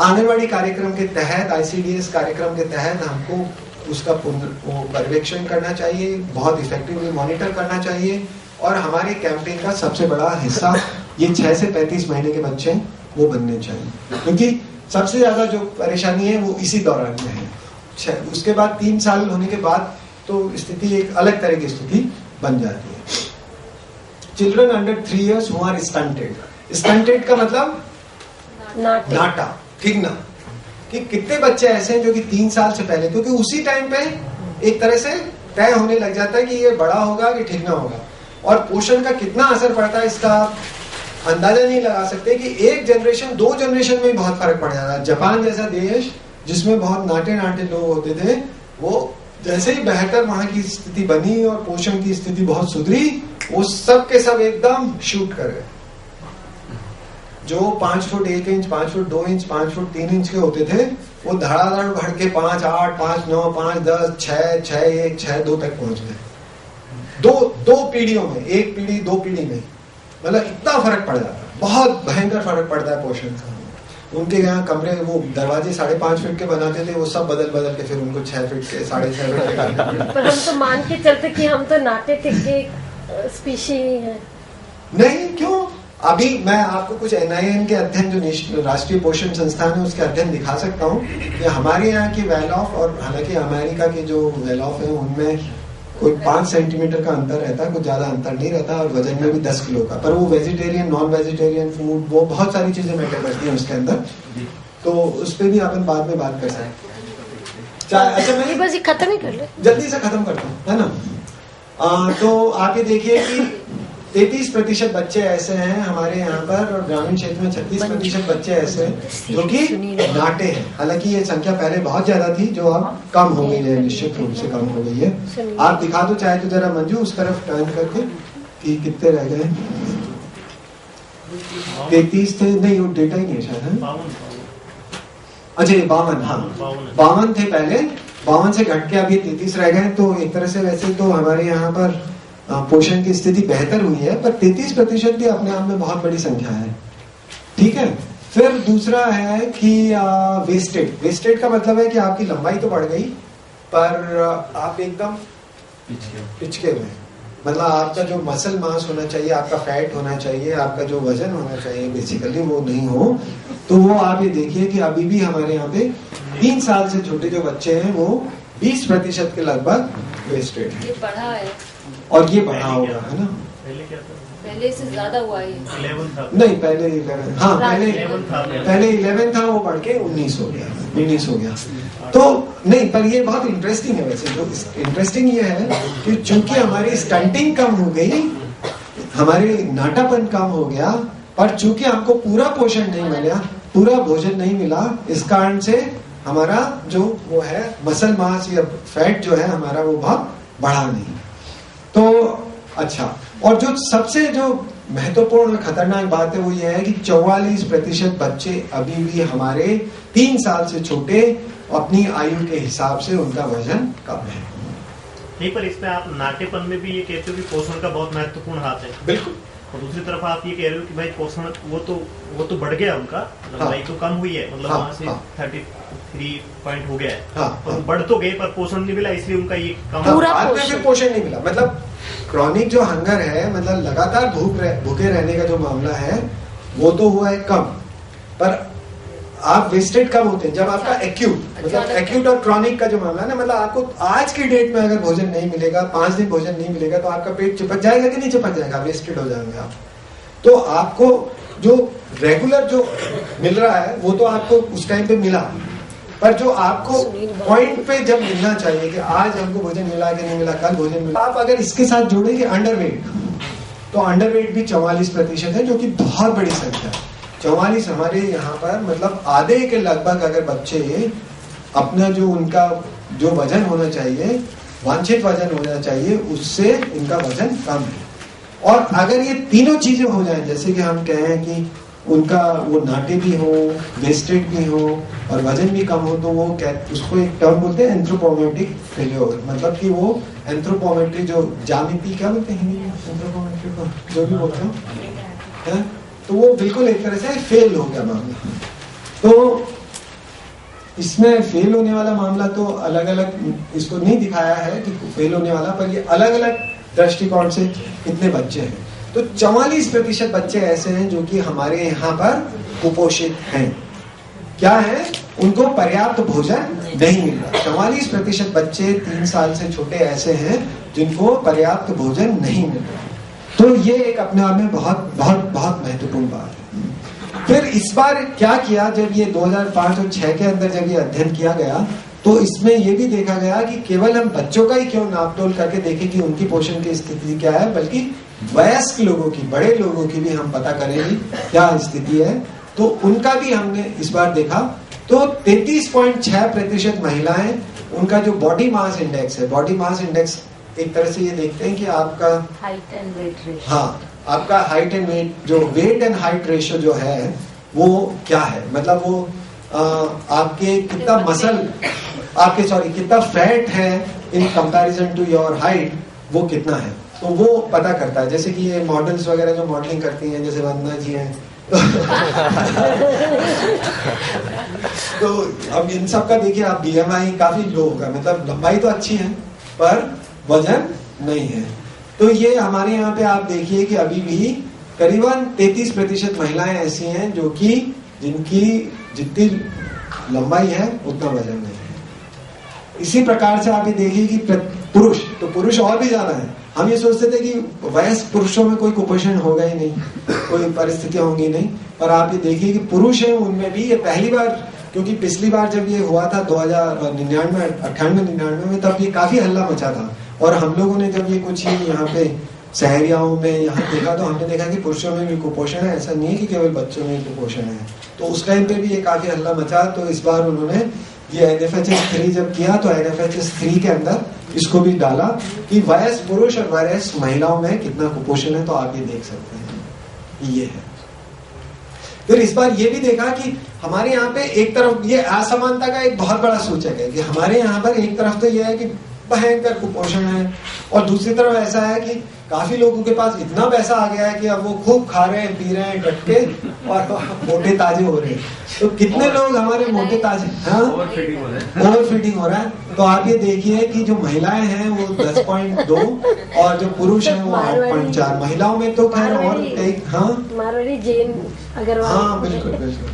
आंगनवाड़ी कार्यक्रम के तहत, ICDS कार्यक्रम के तहत हमको उसका पर्यवेक्षण करना चाहिए, बहुत इफेक्टिवली मॉनिटर करना चाहिए। और हमारे कैंपेन का सबसे बड़ा हिस्सा ये 6 से 35 महीने के बच्चे हैं वो बनने चाहिए, क्योंकि सबसे ज्यादा जो परेशानी है वो इसी दौरान में है। उसके बाद 3 साल होने के बाद तो स्थिति एक अलग तरह की स्थिति बन जाती है। Children under 3 years who are stunted. Stunted का मतलब नाटा, ठीक ना, कि कितने बच्चे ऐसे हैं जो कि 3 साल से पहले, क्योंकि उसी टाइम पे एक तरह से तय होने लग जाता है कि ये बड़ा होगा कि ठीक ना होगा। और पोषण का कितना असर पड़ता है इसका अंदाजा नहीं लगा सकते कि 1 जनरेशन 2 जनरेशन में बहुत फर्क पड़ जाता है। जापान जैसा देश जिसमें बहुत नाटे नाटे लोग होते थे, वो जैसे ही बेहतर वहां की स्थिति बनी और पोषण की स्थिति बहुत सुधरी, वो सब के सब एकदम शूट कर गए। जो 5 foot 1 inch, 5 foot 2 inch, 5 foot 3 inch के होते थे, वो धड़ाधड़ बढ़ के 5, 8, 5, 9, 5, 10, 6, 6, 1, 6, 2 तक पहुंच गए। दो पीढ़ियों में, 1 पीढ़ी 2 पीढ़ी में, मतलब इतना फर्क पड़ जाता है, बहुत भयंकर फर्क पड़ता है पोषण का। उनके यहाँ कमरे, वो दरवाजे 5.5 फीट के बनाते थे, वो सब बदल के फिर उनको 6 फीट के, 6.5 फीट के करते। पर हम तो मान के चलते कि हम तो नाटे टिक्के स्पीशी है। नहीं, क्यों? अभी मैं आपको कुछ NIN के अध्ययन, जो राष्ट्रीय पोषण संस्थान है, उसके अध्ययन दिखा सकता हूँ कि हमारे यहाँ की वेल ऑफ और हालांकि अमेरिका के जो वेल ऑफ है उनमें कोई 5 सेंटीमीटर का अंतर रहता है, कुछ ज्यादा अंतर नहीं रहता, और वजन में भी 10 किलो का। पर वो वेजिटेरियन, नॉन वेजिटेरियन फूड, वो बहुत सारी चीजें मैटर करती हैं उसके अंदर, तो उस पर भी अपन बाद में बात कर सकते हैं। अच्छा, मैं बस ये खत्म ही कर ले, जल्दी से खत्म करता हूँ, है ना। तो आप ये देखिए कि 33% बच्चे ऐसे हैं हमारे यहाँ पर, और ग्रामीण क्षेत्र में 36% बच्चे ऐसे हैं जो कि नाटे हैं। हालांकि ये संख्या पहले बहुत ज्यादा थी, जो अब कम हो गई है, निश्चित रूप से कम हो गई है। आप दिखा दो चाहे तो जरा मंजू, उस तरफ टर्न करके कि कितने रह गए। 33 थे, नहीं वो डेटा ही नहीं है शायद, अच्छा 52, हाँ 52 थे पहले, 52 से घट के अब ये 33 रह गए। तो एक तरह से वैसे तो हमारे यहाँ पर पोषण की स्थिति बेहतर हुई है, पर 33% भी अपने आप में बहुत बड़ी संख्या है, ठीक है। फिर दूसरा है कि वेस्टेड का मतलब है कि आपकी लंबाई तो बढ़ गई, पर आप एकदम पिचके हुए, मतलब आपका जो मसल मास होना चाहिए, आपका फैट होना चाहिए, आपका जो वजन होना चाहिए बेसिकली वो नहीं हो। तो वो आप ये देखिए कि अभी भी हमारे यहाँ पे 3 साल से छोटे जो बच्चे हैं वो 20% के लगभग वेस्टेड है। ये बढ़ा है और ये बढ़ा होगा, है ना। पहले से ज्यादा हुआ है। नहीं, पहले 11, हाँ पहले 11 था, वो बढ़ के 19 हो गया। तो नहीं, पर ये बहुत इंटरेस्टिंग है। वैसे जो इंटरेस्टिंग ये है कि चूंकि हमारी स्टंटिंग कम हो गई, हमारे नाटापन कम हो गया, पर चूंकि हमको पूरा पोषण नहीं मिला, पूरा भोजन नहीं मिला, इस कारण से हमारा जो वो है मसल मास या फैट जो है हमारा, वो बहुत बढ़ा नहीं। तो अच्छा, और जो सबसे जो महत्वपूर्ण खतरनाक बात है वो ये है कि 44% बच्चे अभी भी हमारे 3 साल से छोटे, अपनी आयु के हिसाब से उनका वजन कम है। नहीं, पर इसमें आप नाटेपन में भी ये कहते हो कि पोषण का बहुत महत्वपूर्ण हाथ है। बिल्कुल। और दूसरी तरफ आप ये कह रहे हो कि भाई पोषण वो तो बढ़ गया, उनका लंबाई तो कम हुई है, मतलब वहाँ से 33 पॉइंट हो गया है, और बढ़ तो गए पर पोषण नहीं मिला, इसलिए उनका ये कम पोषण नहीं मिला। मतलब क्रॉनिक जो हंगर है, मतलब लगातार भूखे रहने का जो मामला है, वो तो हुआ है कम, पर आप वेस्टेड कब होते हैं? जब आपका एक्यूट, मतलब एक्यूट और क्रॉनिक का जो मामला है ना, मतलब आपको आज की डेट में अगर भोजन नहीं मिलेगा, 5 दिन भोजन नहीं मिलेगा, तो आपका पेट चिपक जाएगा कि नहीं चिपक जाएगा? वेस्टेड हो जाएंगे आप। तो आपको जो रेगुलर जो मिल रहा है वो तो आपको उस टाइम पे मिला, पर जो आपको पॉइंट पे जब मिलना चाहिए कि आज हमको भोजन मिला कि नहीं मिला, कल भोजन मिला, आप अगर इसके साथ जोड़ेंगे अंडरवेट, तो अंडरवेट भी 44% है, जो कि बहुत बड़ी संख्या है। 44 हमारे यहाँ पर मतलब आधे के लगभग अगर बच्चे अपना जो उनका जो वजन होना चाहिए, वांछित वजन होना चाहिए, उससे इनका वजन कम है। और अगर ये तीनों चीजें हो जाएं, जैसे कि हम कहें कि उनका वो नाटे भी हो, वेस्टेड भी हो और वजन भी कम हो, तो वो उसको एक टर्म बोलते हैं एंथ्रोपोमेट्रिक फेल्योर, मतलब कि वो एंथ्रोपोमेट्री जो ज्यामिति क्या बोलते हैं हिंदी में एंथ्रोपोमेट्री को, जो भी बोलते हैं, तो वो बिल्कुल एक तरह से फेल हो गया मामला। तो इसमें फेल होने वाला मामला तो अलग अलग इसको नहीं दिखाया है कि फेल होने वाला, पर ये अलग अलग दृष्टिकोण से कितने बच्चे हैं। तो 44% बच्चे ऐसे हैं जो कि हमारे यहाँ पर कुपोषित हैं। क्या है? उनको पर्याप्त भोजन नहीं मिल रहा। 44% बच्चे 3 साल से छोटे ऐसे हैं जिनको पर्याप्त भोजन नहीं मिल रहा। तो ये एक अपने आप में बहुत बहुत बहुत महत्वपूर्ण बात है। फिर इस बार क्या किया, जब ये 2005 और 6 के अंदर जब ये अध्ययन किया गया, तो इसमें ये भी देखा गया कि केवल हम बच्चों का ही क्यों नापतोल करके देखें कि उनकी पोषण की स्थिति क्या है, बल्कि वयस्क लोगों की, बड़े लोगों की भी हम पता करेंगे क्या स्थिति है। तो उनका भी हमने इस बार देखा। तो 33.6% महिलाएं, उनका जो बॉडी मास इंडेक्स है, बॉडी मास इंडेक्स एक तरह से ये देखते हैं कि आपका हाइट एंड वेट रेशियो, हाँ, आपका हाइट एंड वेट, जो वेट एंड हाइट रेशियो जो है वो क्या है, मतलब वो आपके कितना मसल, आपके कितना फैट है in comparison to your height, वो कितना है, तो वो पता करता है। जैसे कि ये मॉडल्स वगैरह जो मॉडलिंग करती हैं, जैसे वंदना जी हैं तो अब इन सब का देखिए आप, BMI काफी लो होगा, मतलब लंबाई तो अच्छी है पर वजन नहीं है। तो ये हमारे यहाँ पे आप देखिए कि अभी भी करीबन 33% महिलाएं ऐसी हैं जो कि जिनकी जितनी लंबाई है उतना वजन नहीं है। इसी प्रकार से आप ये देखिए कि पुरुष, तो पुरुष और भी ज्यादा है। हम ये सोचते थे कि वयस्क पुरुषों में कोई कुपोषण होगा ही नहीं, कोई परिस्थितियां होंगी नहीं, पर आप ये देखिए कि पुरुष है उनमें भी ये पहली बार, क्योंकि पिछली बार जब ये हुआ था 1999 में, तब ये काफी हल्ला मचा था। और हम लोगों ने जब ये कुछ यहाँ पे शहरियाओं में यहाँ देखा, तो हमने देखा कि पुरुषों में भी कुपोषण है, ऐसा नहीं है कि केवल बच्चों में कुपोषण है। तो उस टाइम पे भी ये काफी हल्ला मचा। तो इस बार उन्होंने ये NFHS 3 जब किया, तो NFHS 3 के अंदर इसको भी डाला कि वयस्क पुरुष और वयस्क महिलाओं में कितना कुपोषण है। तो आप ये देख सकते हैं ये है। फिर इस बार ये भी देखा कि हमारे यहाँ पे एक तरफ ये असमानता का एक बहुत बड़ा सूचक है कि हमारे यहाँ पर एक तरफ तो यह है कि भयंकर कुपोषण है, और दूसरी तरफ ऐसा है कि काफी लोगों के पास इतना पैसा आ गया है कि अब वो खूब खा रहे हैं, पी रहे हैं डट के, और मोटे ताजे हो रहे हैं। तो कितने लोग हमारे मोटे ताजे, हाँ, ओवर फीडिंग हो रहा है। तो आप ये देखिए कि जो महिलाएं हैं वो 10.2 और जो पुरुष हैं वो 8.4। महिलाओं में तो खैर और एक, हाँ, मारवाड़ी जैन अग्रवाल, हाँ बिल्कुल बिल्कुल।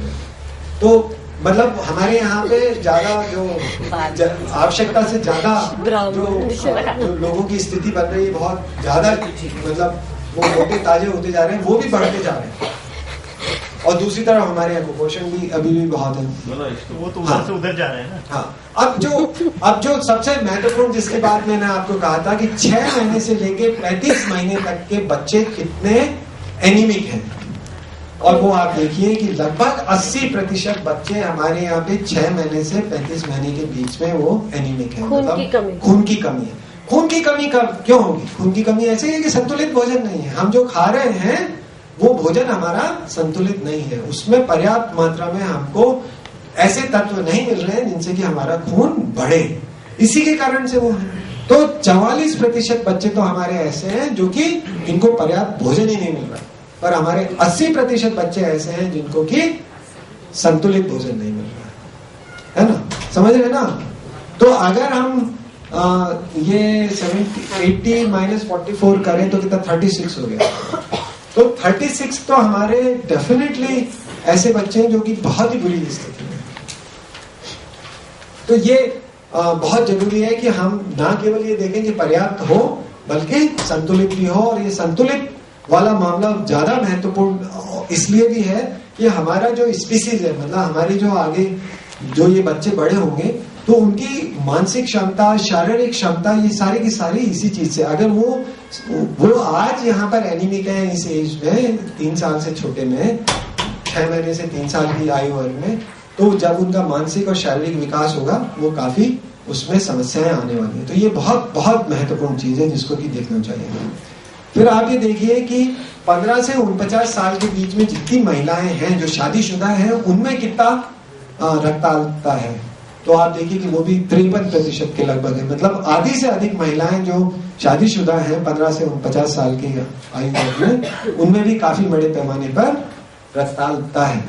तो मतलब हमारे यहाँ पे ज्यादा जो आवश्यकता से ज्यादा जो लोगों की स्थिति बन रही है, बहुत ज्यादा, मतलब वो मोटे ताजे होते जा रहे हैं, वो भी बढ़ते जा रहे हैं। और दूसरी तरफ हमारे यहाँ कुपोषण भी अभी भी बहुत है, तो वो तो उधर से उधर जा रहे हैं ना। हाँ, अब जो सबसे महत्वपूर्ण जिसके बाद मैंने आपको कहा था कि 6 महीने से लेके 35 महीने तक के बच्चे कितने एनीमिक हैं, और वो आप देखिए कि लगभग 80% बच्चे हमारे यहाँ पे 6 महीने से 35 महीने के बीच में वो एनीमिक है, खून की कमी, खून की कमी है। खून की कमी कब क्यों होगी? खून की कमी ऐसे है कि संतुलित भोजन नहीं है। हम जो खा रहे हैं वो भोजन हमारा संतुलित नहीं है, उसमें पर्याप्त मात्रा में हमको ऐसे तत्व नहीं मिल रहे हैं जिनसे कि हमारा खून बढ़े, इसी के कारण से वो है। तो 44% बच्चे तो हमारे ऐसे हैं जो कि इनको पर्याप्त भोजन ही नहीं मिल रहा, पर हमारे 80% बच्चे ऐसे हैं जिनको कि संतुलित भोजन नहीं मिल रहा है ना, समझ रहे ना। तो अगर हम ये 80 - 44 करें तो कितना 36 हो गया। तो 36 तो हमारे डेफिनेटली ऐसे बच्चे हैं जो कि बहुत ही बुरी स्थिति में। तो ये बहुत जरूरी है कि हम ना केवल ये देखें कि पर्याप्त हो, बल्कि संतुलित भी हो। और ये संतुलित वाला मामला ज्यादा महत्वपूर्ण इसलिए भी है कि हमारा जो स्पीसीज है, मतलब हमारी जो आगे जो ये बच्चे बड़े होंगे, तो उनकी मानसिक क्षमता, शारीरिक क्षमता, ये सारी की सारी इसी चीज से, अगर वो आज यहाँ पर एनीमिक है इस एज में, 3 साल से छोटे में, 6 महीने से 3 साल की आयु वर्ग में, तो जब उनका मानसिक और शारीरिक विकास होगा वो काफी उसमें समस्याएं आने वाली है। तो ये बहुत बहुत महत्वपूर्ण चीज है जिसको कि देखना चाहिए। फिर आप ये देखिए कि 15 से 49 साल के बीच में जितनी महिलाएं हैं जो शादीशुदा हैं, उनमें कितना रक्ताल्पता है, तो आप देखिए कि वो भी 53% के लगभग है। मतलब आधी से अधिक महिलाएं जो शादीशुदा हैं 15 से 49 साल की आयु वर्ग में, उनमें भी काफी बड़े पैमाने पर रक्ताल्पता है।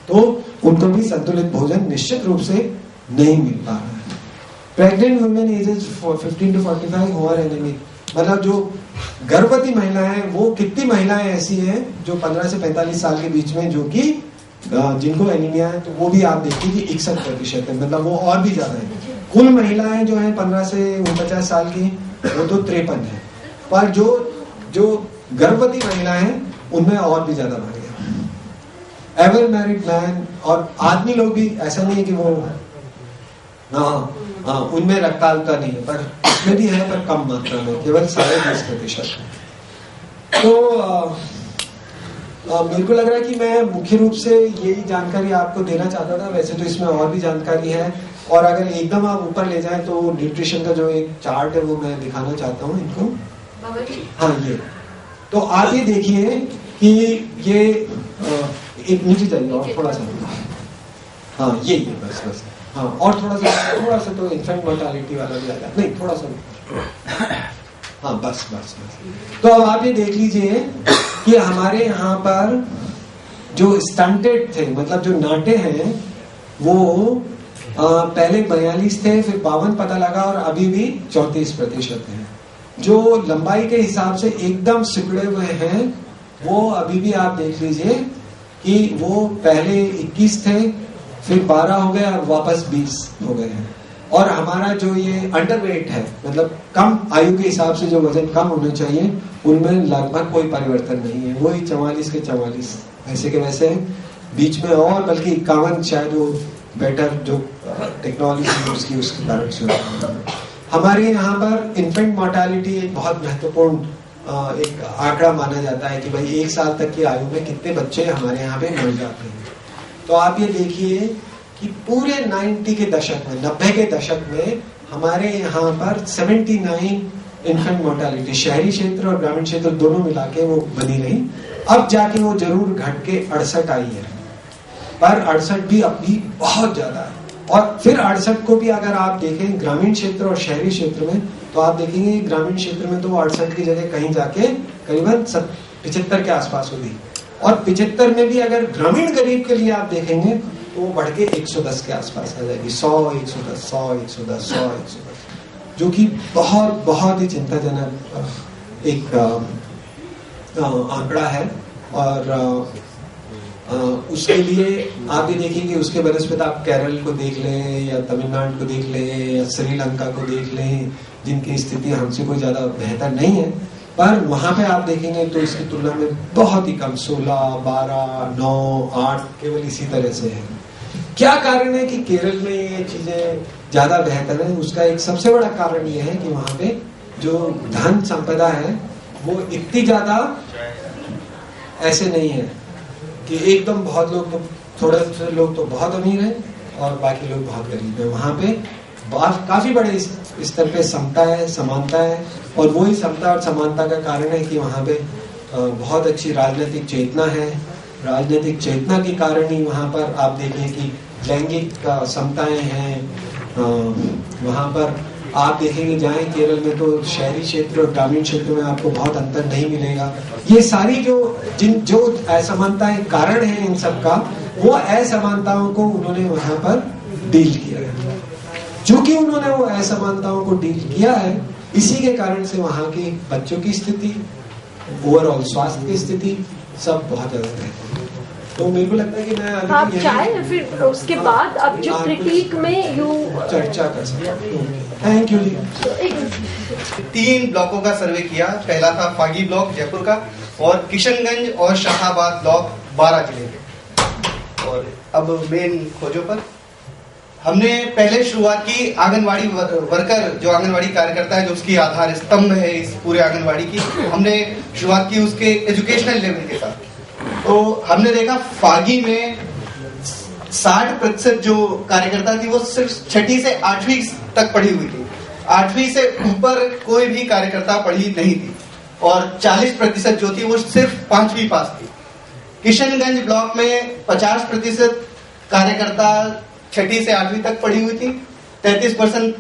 तो उनको भी संतुलित भोजन निश्चित रूप से नहीं मिल पा रहा है। Pregnant women ages 15 to 45 who are anemic, मतलब जो गर्भवती महिलाएं हैं, वो कितनी महिलाएं ऐसी हैं जो 15 से 45 साल के बीच में जो कि जिनको एनीमिया है, तो वो भी आप देखिए कि 61% है, मतलब वो और भी ज्यादा है। कुल महिलाएं जो है 15 से 49 साल की, वो तो 53 है, पर जो गर्भवती महिलाएं हैं उनमें और भी ज्यादा बढ़ गया। एवर मैरिड मैन और आदमी लोग भी, ऐसा नहीं है कि वो हाँ उनमें रक्ताल्पता नहीं है, पर उसमें भी है, पर कम मात्रा में, केवल 20.5%। तो मेरे को लग रहा है कि मैं मुख्य रूप से यही जानकारी आपको देना चाहता था। वैसे तो इसमें और भी जानकारी है, और अगर एकदम आप ऊपर ले जाएं तो न्यूट्रिशन का जो एक चार्ट है वो मैं दिखाना चाहता हूँ इनको। हाँ, ये तो आप ये देखिए कि ये एक नीचे जाइए और थोड़ा सा, हाँ ये बस हाँ, और थोड़ा सा तो इन्फेंट मोर्टालिटी वाला भी आ जाए, नहीं थोड़ा सा, हाँ बस। तो अब आप ये देख लीजिए कि हमारे यहाँ पर जो स्टंटेड थे, मतलब जो नाटे हैं, वो पहले 42 थे, फिर 52 पता लगा, और अभी भी 34% हैं। जो लंबाई के हिसाब से एकदम सिकुड़े हुए हैं, वो अभी भी आप देख लीजिए कि वो पहले 21 थे, फिर 12 हो गए और वापस 20 हो गए हैं। और हमारा जो ये अंडरवेट है, मतलब कम आयु के हिसाब से जो वजन कम होना चाहिए, उनमें लगभग कोई परिवर्तन नहीं है, वही 44 के 44 ऐसे के वैसे हैं। बीच में और बल्कि 51 शायद वो बेटर जो टेक्नोलॉजी उसके कारण से हमारे यहाँ पर इन्फेंट मोर्टालिटी एक बहुत महत्वपूर्ण एक आंकड़ा माना जाता है कि भाई 1 साल तक की आयु में कितने बच्चे हमारे यहाँ पे मर जाते हैं। तो आप ये देखिए कि पूरे 90 के दशक में, 90 के दशक में हमारे यहाँ पर 79 इन्फेंट मोर्टालिटी, शहरी क्षेत्र और ग्रामीण क्षेत्र दोनों मिला के वो बनी रही। अब जाके वो जरूर घट के 68 आई है, पर 68 भी अभी बहुत ज्यादा है। और फिर 68 को भी अगर आप देखें ग्रामीण क्षेत्र और शहरी क्षेत्र में, तो आप देखेंगे ग्रामीण क्षेत्र में तो 68 की जगह कहीं जाके करीबन 75 के आसपास होगी, और 75 में भी अगर ग्रामीण गरीब के लिए आप देखेंगे तो वो बढ़ के 110 के आसपास आ जाएगी। 100, 110, 100, 110, 100, 110, जो कि बहुत बहुत ही चिंताजनक एक आंकड़ा है। और उसके लिए आप ये देखेंगे, उसके बनस्पत आप केरल को देख लें या तमिलनाडु को देख लें या श्रीलंका को देख लें, जिनकी स्थिति हमसे कोई ज्यादा बेहतर नहीं है, पर वहां पे आप देखेंगे तो इसकी तुलना में बहुत ही कम, 16, 12, 9, 8 केवल इसी तरह से है। क्या कारण है कि केरल में ये चीजें ज्यादा बेहतर है? उसका एक सबसे बड़ा कारण ये है कि वहां पे जो धन संपदा है वो इतनी ज्यादा ऐसे नहीं है कि एकदम बहुत लोग, तो थोड़े से लोग तो बहुत अमीर हैं और बाकी लोग बहुत गरीब हैं। वहां पे काफी बड़े स्तर पे समता है, समानता है, और वही समता और समानता का कारण है कि वहां पे बहुत अच्छी राजनीतिक चेतना है। राजनीतिक चेतना के कारण ही वहां पर आप देखिए कि लैंगिक समताएं हैं। वहां पर आप देखेंगे जाएं केरल में तो शहरी क्षेत्र और ग्रामीण क्षेत्र में आपको बहुत अंतर नहीं मिलेगा। ये सारी जो असमानताएं कारण है इन सब का, वो असमानताओं को उन्होंने वहां पर डील किया है। चूंकि उन्होंने वो असमानताओं को डील किया है, इसी के कारण से वहां के बच्चों की स्थिति, ओवरऑल स्वास्थ्य की स्थिति सब बहुत ज्यादा है। तो मेरे को लगता है कि मैं अभी आप यहीं चाहे फिर उसके बाद अब जो क्रिटिक में यू चर्चा कर सकता हूँ। थैंक यू जी। 3 ब्लॉकों का सर्वे किया। पहला था फागी ब्लॉक जयपुर का, और किशनगंज और शाहाबाद ब्लॉक 12 जिले के। और अब मेन खोजों पर हमने पहले शुरुआत की आंगनवाड़ी वर्कर, जो आंगनवाड़ी कार्यकर्ता है, जो उसकी आधार स्तंभ है इस पूरे आंगनवाड़ी की, हमने शुरुआत की उसके एजुकेशनल लेवल के साथ। तो हमने देखा फागी में 60% जो कार्यकर्ता थी वो सिर्फ 6ठी से 8वीं तक पढ़ी हुई थी। 8वीं से ऊपर कोई भी कार्यकर्ता पढ़ी नहीं थी, और 40% जो थी वो सिर्फ 5वीं पास थी। किशनगंज ब्लॉक में 50% कार्यकर्ता 6ठी से 8वीं तक पढ़ी हुई थी, 33%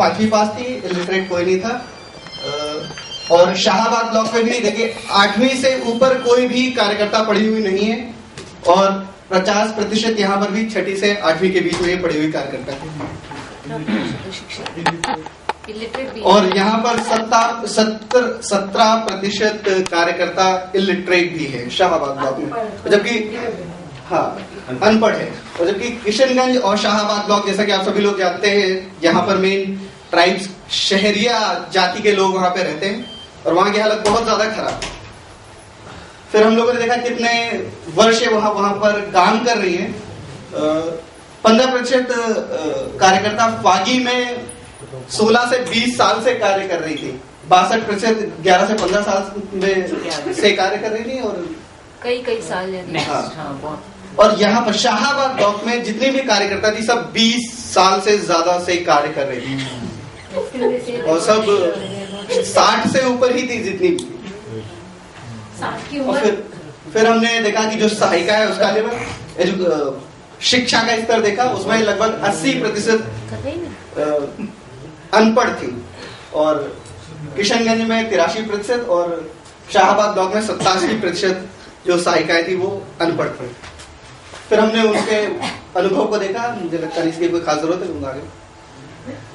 5वीं पास थी, इलिटरेट कोई नहीं था। और शाहाबाद ब्लॉक में भी देखिए 8वीं से ऊपर कोई भी कार्यकर्ता पढ़ी हुई नहीं है, और 50% यहाँ पर भी 6ठी से 8वीं के बीच में पढ़ी हुई कार्यकर्ता है। और यहाँ पर 17% कार्यकर्ता इलिटरेट भी है शाहाबाद ब्लॉक में, जबकि हाँ अनपढ़ है। और जबकि किशनगंज और शाहाबाद ब्लॉक, जैसा कि आप सभी लोग जानते हैं, यहाँ पर मेन ट्राइब्स शहरिया जाति के लोग वहां पे रहते हैं, और वहां की हालत बहुत ज्यादा खराब है। फिर हम लोगों ने देखा कितने वर्ष वहां पर काम कर रही है। 15% कार्यकर्ता फागी में 16 से 20 साल से कार्य कर रही थी। 62% 11 से 15 साल में से कार्य कर रही थी, और कई साल हाँ। और यहाँ पर शाहाबाद ब्लॉक में जितनी भी कार्यकर्ता थी सब 20 साल से ज्यादा से कार्य कर रही थी, और सब 60 से ऊपर ही थी जितनी भी। और फिर हमने देखा कि जो सहायिका है उसका लेवल, शिक्षा का स्तर देखा, उसमें लगभग 80% अनपढ़ थी, और किशनगंज में 83% और शाहाबाद ब्लॉक में 87% जो सहायिकाएं थी वो अनपढ़ थी। फिर हमने उनके अनुभव को देखा, मुझे लगता नहीं इसकी कोई खास जरूरत है आगे।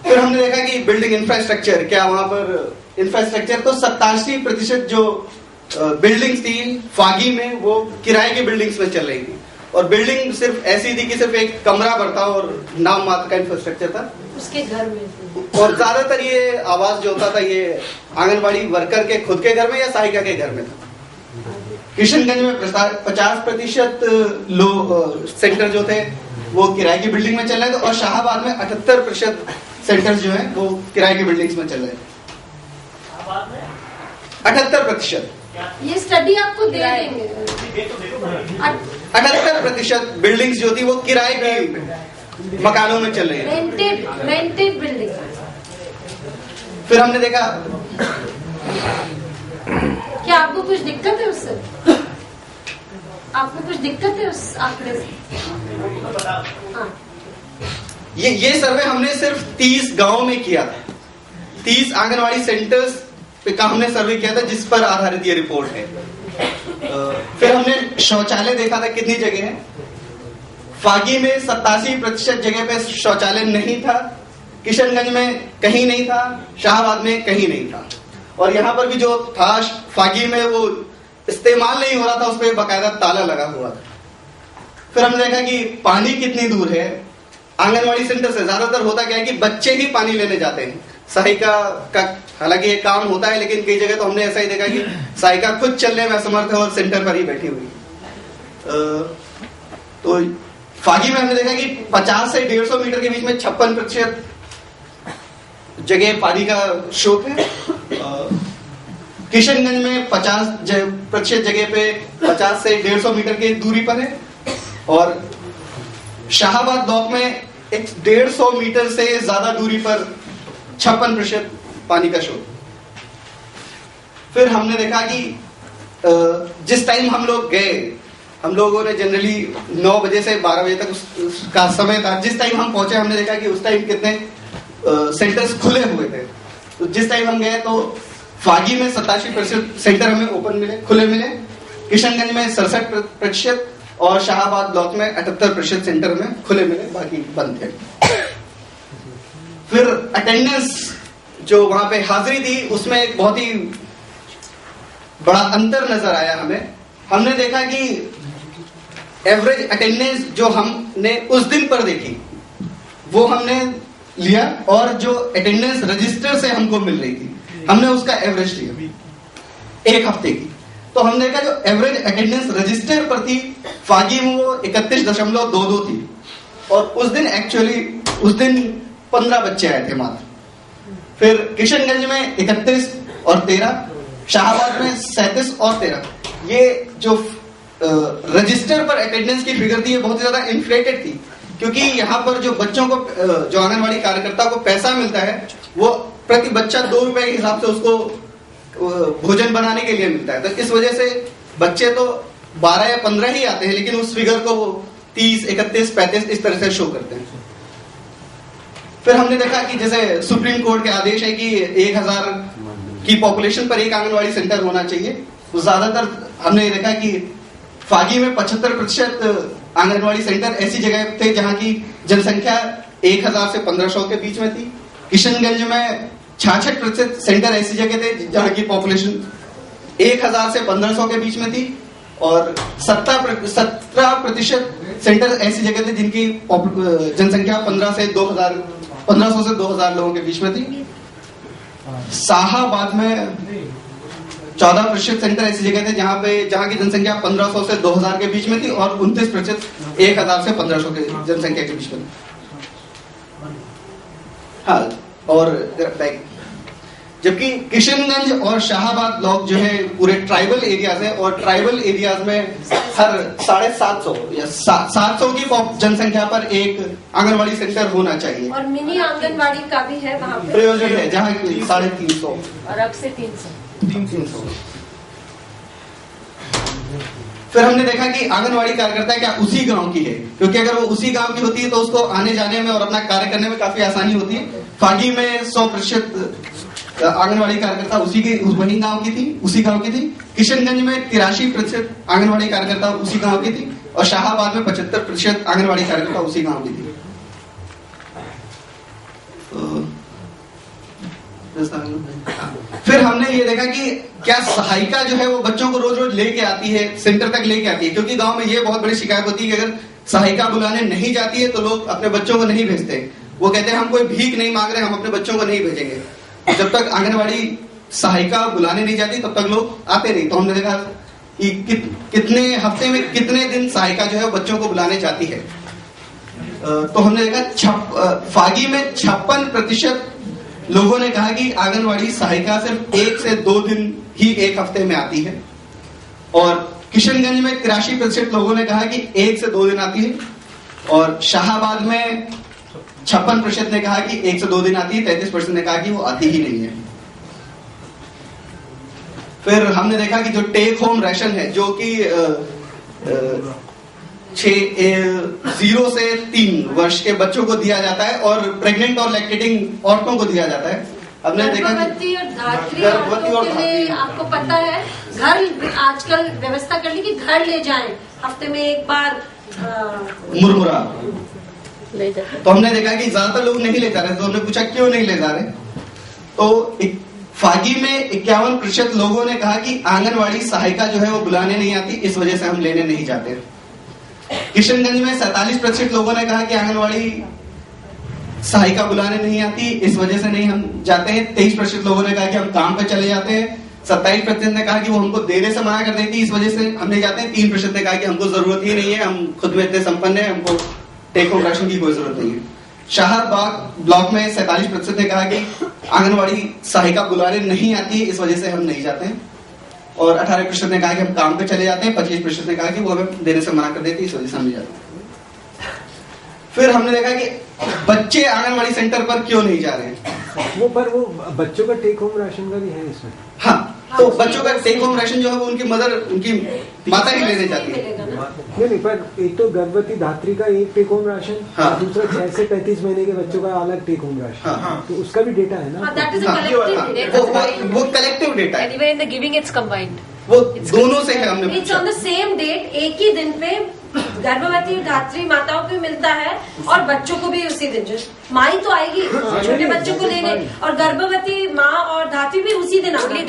फिर हमने देखा कि बिल्डिंग इंफ्रास्ट्रक्चर, क्या वहां पर इंफ्रास्ट्रक्चर, तो 87% जो बिल्डिंग्स थी फागी में वो किराए की बिल्डिंग्स में चल रही थी, और बिल्डिंग सिर्फ ऐसी थी कि सिर्फ एक कमरा भर था और नाम मात्र का इंफ्रास्ट्रक्चर था उसके घर में। और ज्यादातर ये आवास जो होता था ये आंगनबाड़ी वर्कर के खुद के घर में या सहायिका के घर में था। किशनगंज में 50% लोग सेंटर जो थे वो किराए की बिल्डिंग में चल रहे थे, और शाहाबाद में 78% सेंटर जो है वो किराए की बिल्डिंग्स में चल रहे थे। 78%। ये स्टडी आपको दे देंगे। 78% बिल्डिंग्स जो थी वो किराए की मकानों में चल रही है, रेंटेड बिल्डिंग। फिर हमने देखा, क्या आपको कुछ दिक्कत है उससे? आपको कुछ दिक्कत है उस आंकड़े से? हाँ। ये सर्वे हमने सिर्फ 30 गांव में किया था, 30 आंगनवाड़ी सेंटर्स का हमने सर्वे किया था, जिस पर आधारित ये रिपोर्ट है। फिर हमने शौचालय देखा था कितनी जगह है। फागी में 87% जगह पे शौचालय नहीं था, किशनगंज में कहीं नहीं था, शाहाबाद में कहीं नहीं था, और यहाँ पर भी जो था फागी में वो इस्तेमाल नहीं हो रहा था, उस पर बाकायदा ताला लगा हुआ था। फिर हमने देखा कि पानी कितनी दूर है आंगनवाड़ी सेंटर से। ज्यादातर होता क्या है कि बच्चे ही पानी लेने जाते हैं, सहायिका का हालांकि ये काम होता है, लेकिन कई जगह तो हमने ऐसा ही देखा कि सहायिका खुद चलने में असमर्थ है और सेंटर पर ही बैठी हुई। तो फागी में हमने देखा कि 50 से 150 मीटर के बीच में 56% जगह पानी का स्रोत है। किशनगंज में 50% जगह पे 50 से 150 मीटर की दूरी पर है, और शाहाबाद ब्लॉक में 150 मीटर से ज्यादा दूरी पर 56% पानी का स्रोत। फिर हमने देखा कि जिस टाइम हम लोग गए, हम लोगों ने जनरली 9 बजे से 12 बजे तक उसका समय था। जिस टाइम हम पहुंचे हमने देखा कि उस टाइम कितने सेंटर्स खुले हुए थे। तो जिस टाइम हम गए तो फागी में 87% सेंटर हमें ओपन मिले, खुले मिले, किशनगंज में 67% और शाहाबाद ब्लॉक में 78% सेंटर में खुले मिले, बाकी बंद थे। फिर अटेंडेंस जो वहां पे हाजिरी थी उसमें एक बहुत ही बड़ा अंतर नजर आया हमें। हमने देखा कि एवरेज अटेंडेंस जो हमने उस दिन पर देखी वो हमने लिया, और जो अटेंडेंस रजिस्टर से हमको मिल रही थी हमने उसका एवरेज लिया एक हफ्ते की। तो हमने देखा जो एवरेज अटेंडेंस रजिस्टर पर थी फागी में वो 31.22 थी, और उस दिन 15 बच्चे आए थे मात्र। फिर किशनगंज में 31 और 13, शाहबाद में 37 और 13। ये जो रजिस्टर पर अटेंडेंस की फिगर थी ये बहुत ज्यादा इन्फ्लेटेड थी, क्योंकि यहाँ पर जो बच्चों को, जो आंगनवाड़ी कार्यकर्ता को पैसा मिलता है वो प्रति बच्चा 2 रुपए के हिसाब से उसको भोजन बनाने के लिए मिलता है। तो इस वजह से बच्चे तो 12 या 15 ही आते हैं, लेकिन उस फिगर को वो 30, 31, 35 इस तरह से शो करते हैं। फिर हमने देखा कि जैसे सुप्रीम कोर्ट के आदेश है कि 1000 की पॉपुलेशन पर एक आंगनवाड़ी सेंटर होना चाहिए, तो ज्यादातर हमने देखा कि फागी में 75% आंगनवाड़ी सेंटर ऐसी जगह थे जहां की जनसंख्या 1000 से 1500 के बीच में थी। किशनगंज में 66% सेंटर ऐसी जगह थे जहां की पॉपुलेशन 1000 से 1500 के बीच में थी, और 17% सेंटर ऐसी जगह थे जिनकी जनसंख्या 1500 से 2000 लोगों के बीच में थी। शाहाबाद में 14% सेंटर ऐसी जगह थे जहां की जनसंख्या 1500 से 2000 के बीच में थी, और 29% 1000 से 1500 के जनसंख्या के बीच में थी। हाँ, और जबकि किशनगंज और शाहाबाद ब्लॉक जो है पूरे ट्राइबल एरियाज है, और ट्राइबल एरियाज में हर 750 या 700 की जनसंख्या पर एक आंगनवाड़ी सेंटर होना चाहिए। और मिनी आंगनवाड़ी का भी है वहाँ पे प्रयोजन है जहाँ 350 और अब से 300। फिर हमने देखा कि आंगनवाड़ी कार्यकर्ता क्या उसी गांव की है, क्योंकि अगर वो उसी गांव की होती है तो उसको आने जाने में और अपना कार्य करने में काफी आसानी होती है। फागी में 100% आंगनवाड़ी कार्यकर्ता वही गांव की थी, उसी गांव की थी। किशनगंज में 83% आंगनवाड़ी कार्यकर्ता उसी गांव की थी, और शाहाबाद में 75% आंगनवाड़ी कार्यकर्ता उसी गांव की थी। फिर हमने ये देखा कि क्या सहायिका जो है वो बच्चों को रोज रोज लेके आती है, सेंटर तक लेके आती है, क्योंकि गांव में ये बहुत बड़ी शिकायत होती है कि अगर सहायिका बुलाने नहीं जाती है तो लोग अपने बच्चों को नहीं भेजते। वो कहते हैं हम कोई भीख नहीं मांग रहे, हम अपने बच्चों को नहीं भेजेंगे। जब तक आंगनवाड़ी सहायिका बुलाने नहीं जाती तब तक लोग आते नहीं। तो हमने देखा कि कितने हफ्ते में कितने दिन सहायिका जो है बच्चों को बुलाने जाती है। तो हमने देखा फागी में 56% लोगों ने कहा कि आंगनवाड़ी सहायिका सिर्फ 1 से 2 दिन ही एक हफ्ते में आती है, और किशनगंज में 83% लोगों ने कहा कि 1 से 2 दिन आती है, और शाहाबाद में 56% ने कहा कि 1 से 2 दिन आती है, 33% ने कहा कि वो आती ही नहीं है। फिर हमने देखा कि जो टेक होम राशन है जो कि 0 से 3 वर्ष के बच्चों को दिया जाता है, और प्रेग्नेंट और लैक्टेटिंग औरतों को दिया जाता है। हमने देखा गर्भवती और धात्री औरतों के लिए आपको पता है घर आजकल व्यवस्था कर ली कि घर ले जाएं, हफ्ते में एक बार मुरमुरा। तो हमने देखा कि ज्यादातर लोग नहीं ले जा रहे, तो हमने पूछा क्यों नहीं ले जा रहे। तो फागी में 51% लोगों ने कहा कि आंगनवाड़ी सहायिका जो है वो बुलाने नहीं आती, इस वजह से हम लेने नहीं जाते। किशनगंज में 47% लोगों ने कहा कि आंगनवाड़ी सहायिका बुलाने नहीं आती, इस वजह से नहीं हम जाते हैं। 23% लोगों ने कहा कि हम काम पे चले जाते हैं। 27% ने कहा कि वो हमको देने से मना कर देती, इस वजह से हम नहीं जाते हैं। 3% ने कहा कि हमको जरूरत ही नहीं है, हम खुद में इतने संपन्न है, हमको टेक होम राशन की कोई जरूरत नहीं है। शाहबाद ब्लॉक में 47% ने कहा कि आंगनवाड़ी सहायिका बुलाने नहीं आती, इस वजह से हम नहीं जाते हैं। और 18% ने कहा कि हम काम पे चले जाते हैं। 25% ने कहा कि वो हमें देने से मना कर देती, इस वजह से हम नहीं जाते। फिर हमने देखा कि बच्चे आंगनवाड़ी सेंटर पर क्यों नहीं जा रहे हैं। वो बच्चों का टेक होम राशन का भी है इसमें। हाँ, तो बच्चों का टेक होम राशन जो है वो उनकी माता ही लेने जाती है। नहीं, पर एक तो गर्भवती धात्री का एक टेक होम राशन, हाँ। दूसरा 6 से 35 महीने के बच्चों का अलग टेक होम राशन। हाँ। तो उसका भी डेटा है ना। वो कलेक्टिव डेटा है, Anyway, in the giving it's combined. वो दोनों से है। हमने it's on the same date, एक ही दिन पे गर्भवती धात्री माताओं को मिलता है और बच्चों को भी उसी दिन, जो माई तो आएगी छोटे बच्चों को लेने, और गर्भवती माँ और धात्री भी उसी दिन आएगी,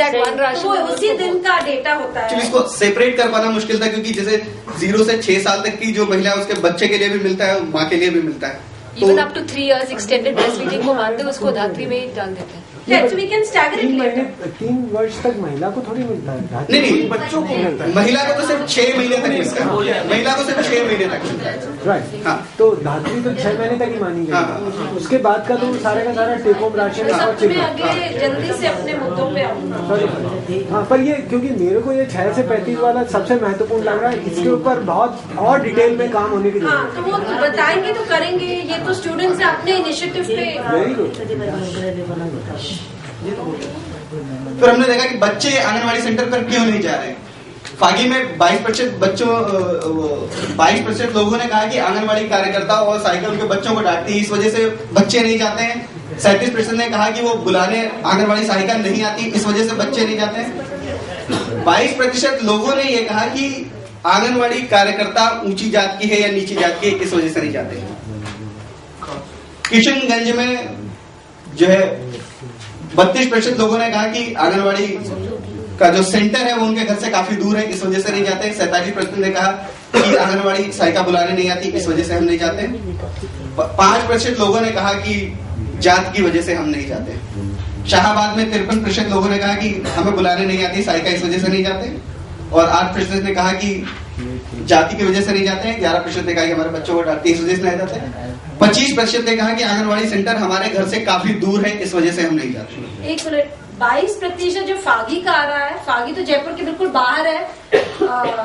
तो वो उसी दिन का डेटा होता है। इसको सेपरेट कर पाना मुश्किल था, क्योंकि जैसे 0 से 6 साल तक की जो महिला है उसके बच्चे के लिए भी मिलता है, माँ के लिए भी मिलता है। Even up to 3 years extended breastfeeding को मानते हैं, उसको धात्री में ही डाल देते हैं। So we can stagger it later. 3 वर्ष तक महिला को थोड़ी मिलता है, नहीं बच्चों को मिलता है। महिला को तो सिर्फ 6 महीने तक मिलता है, महिला को सिर्फ 6 महीने तक मिलता है। राइट, हाँ। तो धात्री तो 6 महीने तक ही मानी गई। हाँ। उसके बाद का तो सारे का सारा टेक होम राशन सब में आगे जल्दी से अपने मुद्दों पे आऊंगा। हाँ, पर ये क्योंकि मेरे को ये 6 से 35 वाला सबसे महत्वपूर्ण लग रहा है, इसके ऊपर बहुत और डिटेल में काम होने की हाँ, जरूरत तो वो बताएंगे तो करेंगे, ये तो स्टूडेंट्स से अपने इनिशिएटिव पे। Very good. फिर हमने देखा कि बच्चे आंगनवाड़ी सेंटर पर क्यों नहीं जा रहे। फागी में 22% बच्चों 22% लोगों ने कहा कि आंगनवाड़ी कार्यकर्ता और सहायिका उनके बच्चों को डांटती है, इस वजह से बच्चे नहीं जाते हैं। 37% ने कहा कि वो बुलाने आंगनवाड़ी सहायिका नहीं आती, इस वजह से बच्चे नहीं जाते हैं। 22% लोगों ने ये कहा कि आंगनवाड़ी कार्यकर्ता ऊंची जात की है या नीची जात की है, इस वजह से नहीं जाते हैं। किशनगंज में जो है 32% लोगों ने कहा कि आंगनवाड़ी का जो सेंटर है वो उनके घर से काफी दूर है, इस वजह से नहीं जाते। 47% ने कहा कि आंगनवाड़ी सहायिका बुलाने नहीं आती, इस वजह से हम नहीं जाते। 5% लोगों ने कहा कि जात की वजह से हम नहीं जाते। शाहाबाद में 53% लोगों ने कहा कि हमें बुलाने नहीं आती सहायिका, इस वजह से नहीं जाते। और 8% ने कहा कि जाति की वजह से नहीं जाते हैं। 11% ने कहा कि हमारे बच्चों को डांटती है, इस वजह से नहीं जाते। 25% ने कहा कि आंगनवाड़ी सेंटर हमारे घर से काफी दूर है, इस वजह से हम नहीं जाते। 1 मिनट, 22% जो फागी का आ रहा है, फागी तो जयपुर के बिल्कुल बाहर है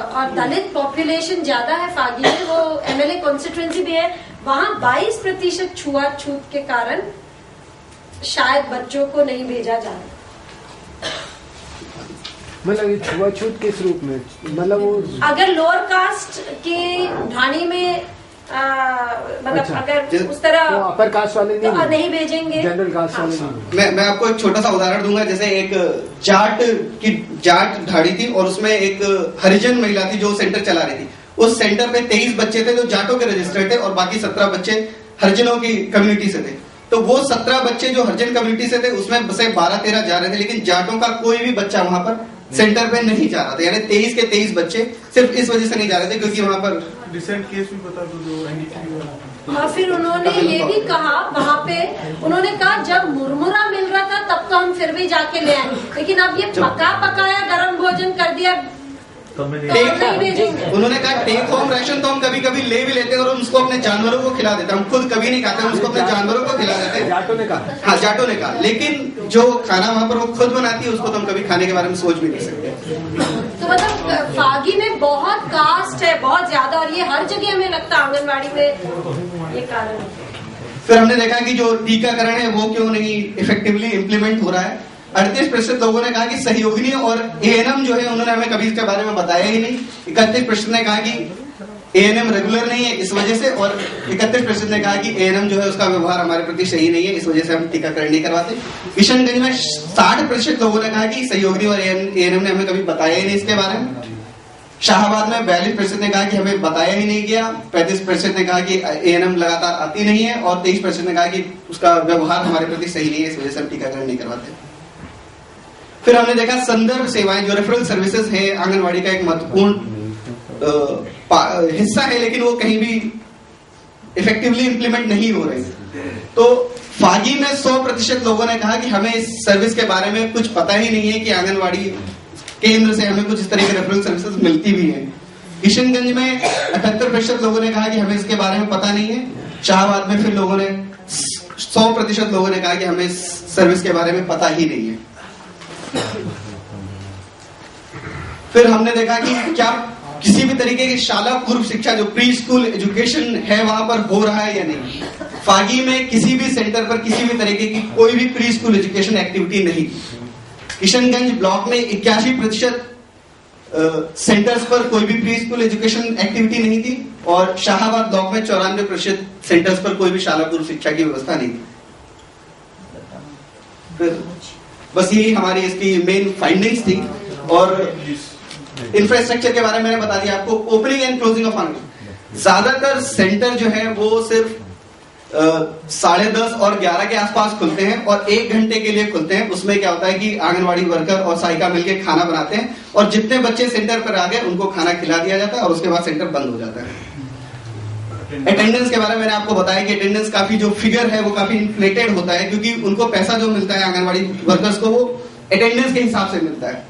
और दलित पॉपुलेशन ज्यादा है फागी में, वो MLA कॉन्स्टिट्यूएंसी भी है, वहां 22% छुआछूत के कारण शायद बच्चों को नहीं भेजा जा रहा। मतलब ये छुआछूत किस रूप में, मतलब वो अगर लोअर कास्ट के ढाणी में मतलब अच्छा, अगर उस तरह तो अपर कास्ट वाले तो नहीं भेजेंगे, जनरल कास्ट वाले नहीं। मैं आपको एक छोटा सा उदाहरण दूंगा। जैसे एक जाट ढाड़ी थी और उसमें एक हरिजन महिला थी जो सेंटर चला रही थी। उस सेंटर पे 23 बच्चे थे जो जाटों के रजिस्टर्ड थे और बाकी 17 बच्चे हरिजनों की कम्युनिटी से थे। तो वो 17 बच्चे जो हरिजन कम्युनिटी से थे उसमें बसे 12-13 जा रहे थे, लेकिन जाटों का कोई भी बच्चा वहां पर सेंटर पे नहीं जा रहा था। यानी 23 के 23 बच्चे सिर्फ इस वजह से नहीं जा रहे थे क्योंकि वहां पर रिसेंट केस भी बता दो जो NDTV और फिर उन्होंने ये भी कहा वहाँ पे, उन्होंने कहा जब मुरमुरा मिल रहा था तब तो हम फिर भी जाके ले आए, लेकिन अब ये पका पकाया गरम भोजन कर दिया तो नहीं भेजेंगे। उन्होंने कहा टेक होम राशन तो हम कभी कभी ले भी लेते हैं और उसको अपने जानवरों को खिला देते हैं। हम खुद कभी नहीं खाते, हम उसको अपने जानवरों को खिला देते हैं। जाटों ने कहा, हाँ जाटों ने कहा, लेकिन जो खाना वहां पर वो खुद बनाती है उसको तो हम कभी खाने के बारे में सोच भी नहीं सकते। तो मतलब फागी में बहुत कास्ट है, बहुत ज्यादा, और ये हर जगह हमें लगता है आंगनबाड़ी में ये कारण है। फिर हमने देखा कि जो टीकाकरण है वो क्यों नहीं इफेक्टिवली इम्प्लीमेंट हो रहा है। 38% लोगों ने कहा कि सहयोगिनी और ANM जो है उन्होंने हमें कभी इसके बारे में बताया ही नहीं। 31% ने कहा कि ANM रेगुलर नहीं है इस वजह से, और 31% ने कहा कि ANM जो है उसका व्यवहार हमारे प्रति सही नहीं है, इस वजह से हम टीकाकरण नहीं करवाते। किशनगंज में 60% लोगों ने कहा कि सहयोगिनी और ANM ने हमें कभी बताया ही नहीं इसके बारे में। शाहाबाद में 42% ने कहा कि हमें बताया ही नहीं गया। 35% ने कहा कि ANM लगातार आती नहीं है, और 23% ने कहा कि उसका व्यवहार हमारे प्रति सही नहीं है, इस वजह से हम टीकाकरण नहीं करवाते। फिर हमने देखा संदर्भ सेवाएं जो रेफरल सर्विसेज है आंगनवाड़ी का एक महत्वपूर्ण हिस्सा है, लेकिन वो कहीं भी इफेक्टिवली इंप्लीमेंट नहीं हो रही। तो फागी में 100% लोगों ने कहा कि हमें इस सर्विस के बारे में कुछ पता ही नहीं है कि आंगनवाड़ी केंद्र से हमें कुछ इस तरह की रेफरल सर्विसेज मिलती भी है। किशनगंज में 78% लोगों ने कहा कि हमें इसके बारे में पता नहीं है। शाहबाद में फिर लोगों ने 100% लोगों ने कहा कि हमें इस सर्विस के बारे में पता ही नहीं है। फिर हमने देखा कि क्या किसी भी तरीके की शाला पूर्व शिक्षा जो प्री स्कूल एजुकेशन है वहां पर हो रहा है या नहीं। फागी में किसी भी सेंटर पर किसी भी तरीके की कोई भी प्री स्कूल एजुकेशन एक्टिविटी नहीं। किशनगंज ब्लॉक में 81% सेंटर्स पर कोई भी प्री स्कूल एजुकेशन एक्टिविटी नहीं थी, और शाहाबाद ब्लॉक में 94% सेंटर्स पर कोई भी शाला पूर्व शिक्षा की व्यवस्था नहीं थी। फिर बस यही हमारी इसकी मेन फाइंडिंग्स थी। और इंफ्रास्ट्रक्चर के बारे में मैंने बता दिया आपको। ओपनिंग एंड क्लोजिंग ऑफ ज्यादातर सेंटर जो है वो सिर्फ 10:30 और 11 के आसपास खुलते हैं और 1 घंटे के लिए खुलते हैं। उसमें क्या होता है कि आंगनवाड़ी वर्कर और सहायिका मिलकर खाना बनाते हैं और जितने बच्चे सेंटर पर आ गए उनको खाना खिला दिया जाता है और उसके बाद सेंटर बंद हो जाता है। अटेंडेंस के बारे में मैंने आपको बताया कि अटेंडेंस काफी जो फिगर है वो काफी इन्फ्लेटेड होता है, क्योंकि उनको पैसा जो मिलता है आंगनवाड़ी वर्कर्स को वो अटेंडेंस के हिसाब से मिलता है।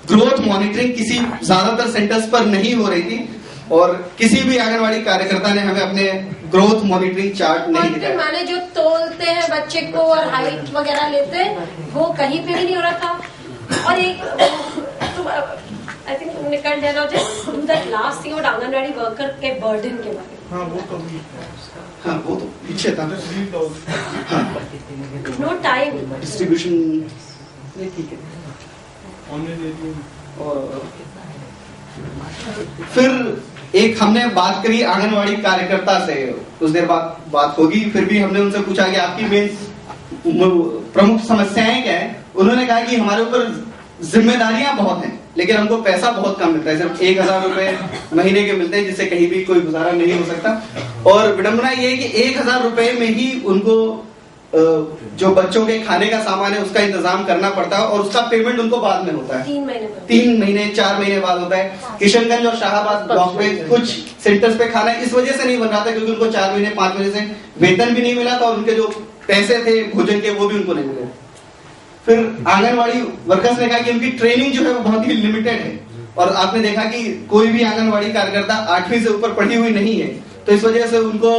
ग्रोथ मॉनिटरिंग किसी ज्यादातर सेंटर्स पर नहीं हो रही थी और किसी भी आंगनवाड़ी कार्यकर्ता ने हमें अपने ग्रोथ मॉनिटरिंग चार्ट नहीं दिखाया। माने जो तोलते हैं बच्चे को और हाइट वगैरह लेते हैं वो कहीं पे भी नहीं हो रहा था। और एक आई थिंक उन्होंने कल डेन और just do that last thing और आंगनवाड़ी वर्कर के बर्डन के बारे में। हाँ वो तो हाँ वो तो पीछे था। नो टाइम डिस्ट्रीब्यूशन ठीक है। और फिर एक हमने बात करी आंगनवाड़ी कार्यकर्ता से, कुछ देर बाद बात होगी, फिर भी हमने उनसे पूछा कि आपकी मेन प्रमुख समस्याएं क्या है। उन्होंने कहा कि हमारे ऊपर जिम्मेदारियां बहुत हैं लेकिन हमको पैसा बहुत कम मिलता है, सिर्फ 1000 रुपए महीने के मिलते हैं जिससे कहीं भी कोई गुजारा नहीं हो सकता। और विडंबना ये है कि 1000 रुपए में ही उनको जो बच्चों के खाने का सामान है उसका इंतजाम करना पड़ता है और उसका पेमेंट उनको बाद में होता है 3 महीने 4 महीने बाद होता है। किशनगंज और शाहबाद ब्लॉक में कुछ सेंटर्स पे खाना इस वजह से नहीं बन रहा था क्योंकि उनको 4 महीने 5 महीने से वेतन भी नहीं मिला था और उनके जो पैसे थे भोजन के वो भी उनको नहीं मिले। फिर आंगनवाड़ी वर्कर्स ने कहा कि उनकी ट्रेनिंग जो है वो बहुत ही लिमिटेड है और आपने देखा कि कोई भी आंगनवाड़ी कार्यकर्ता 8वीं से ऊपर पढ़ी हुई नहीं है, तो इस वजह से उनको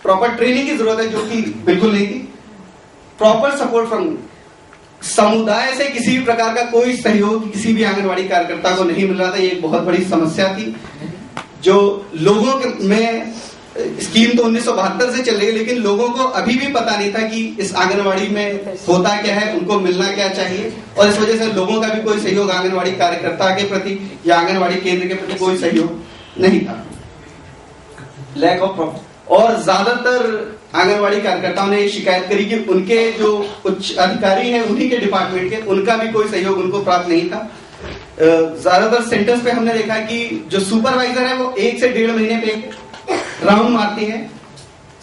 प्रॉपर ट्रेनिंग की जरूरत है जो कि बिल्कुल नहीं थी। प्रॉपर सपोर्ट फ्रॉम समुदाय से किसी भी प्रकार का कोई सहयोग किसी भी आंगनवाड़ी कार्यकर्ता को नहीं मिल रहा था। ये एक बहुत बड़ी समस्या थी जो लोगों में स्कीम तो 1972 से चल रही है लेकिन लोगों को अभी भी पता नहीं था कि इस आंगनवाड़ी में होता क्या है, उनको मिलना क्या चाहिए और इस वजह से लोगों का भी कोई सहयोग आंगनवाड़ी कार्यकर्ता के प्रति या आंगनवाड़ी केंद्र के प्रति कोई सहयोग नहीं था। Lack of profit. और ज्यादातर आंगनवाड़ी कार्यकर्ताओं ने ये शिकायत करी कि उनके जो उच्च अधिकारी हैं उन्हीं के डिपार्टमेंट के उनका भी कोई सहयोग उनको प्राप्त नहीं था। ज्यादातर सेंटर्स पे हमने देखा कि जो सुपरवाइजर है वो 1 से 1.5 महीने पे राउंड मारती है,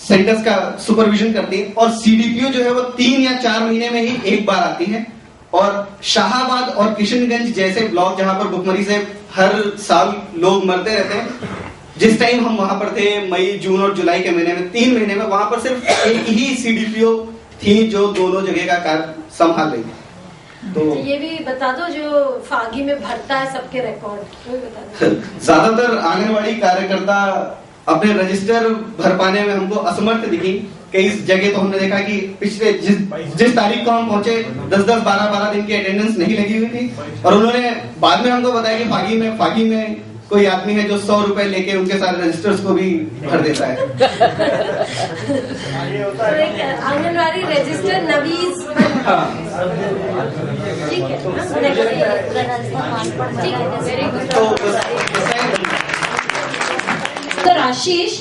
सेंटर्स का सुपरविजन करती है और सीडीपीओ जो है वो 3 या 4 महीने में ही एक बार आती है। और शाहाबाद और किशनगंज जैसे ब्लॉक जहां पर भुखमरी से हर साल लोग मरते रहते हैं, जिस टाइम हम वहां पर थे मई जून और जुलाई के महीने में 3 महीने में वहां पर सिर्फ एक ही सीडीपीओ थी जो दोनों जगह का कार्य संभाल रही थी। तो ये भी बता दो जो फागी में भरता है सबके रिकॉर्ड। ज्यादातर आंगनवाड़ी कार्यकर्ता अपने रजिस्टर भर पाने में हमको असमर्थ दिखी। कई जगह तो हमने देखा कि पिछले जिस तारीख को हम पहुंचे 10-10, 12-12 दिन की अटेंडेंस नहीं लगी हुई थी और उन्होंने बाद में हमको बताया कि फागी में कोई आदमी है जो 100 रुपए लेके उनके सारे रजिस्टर्स को भी भर देता है। आंगनवाड़ी रजिस्टर नवीज ठीक है। तो आशीष,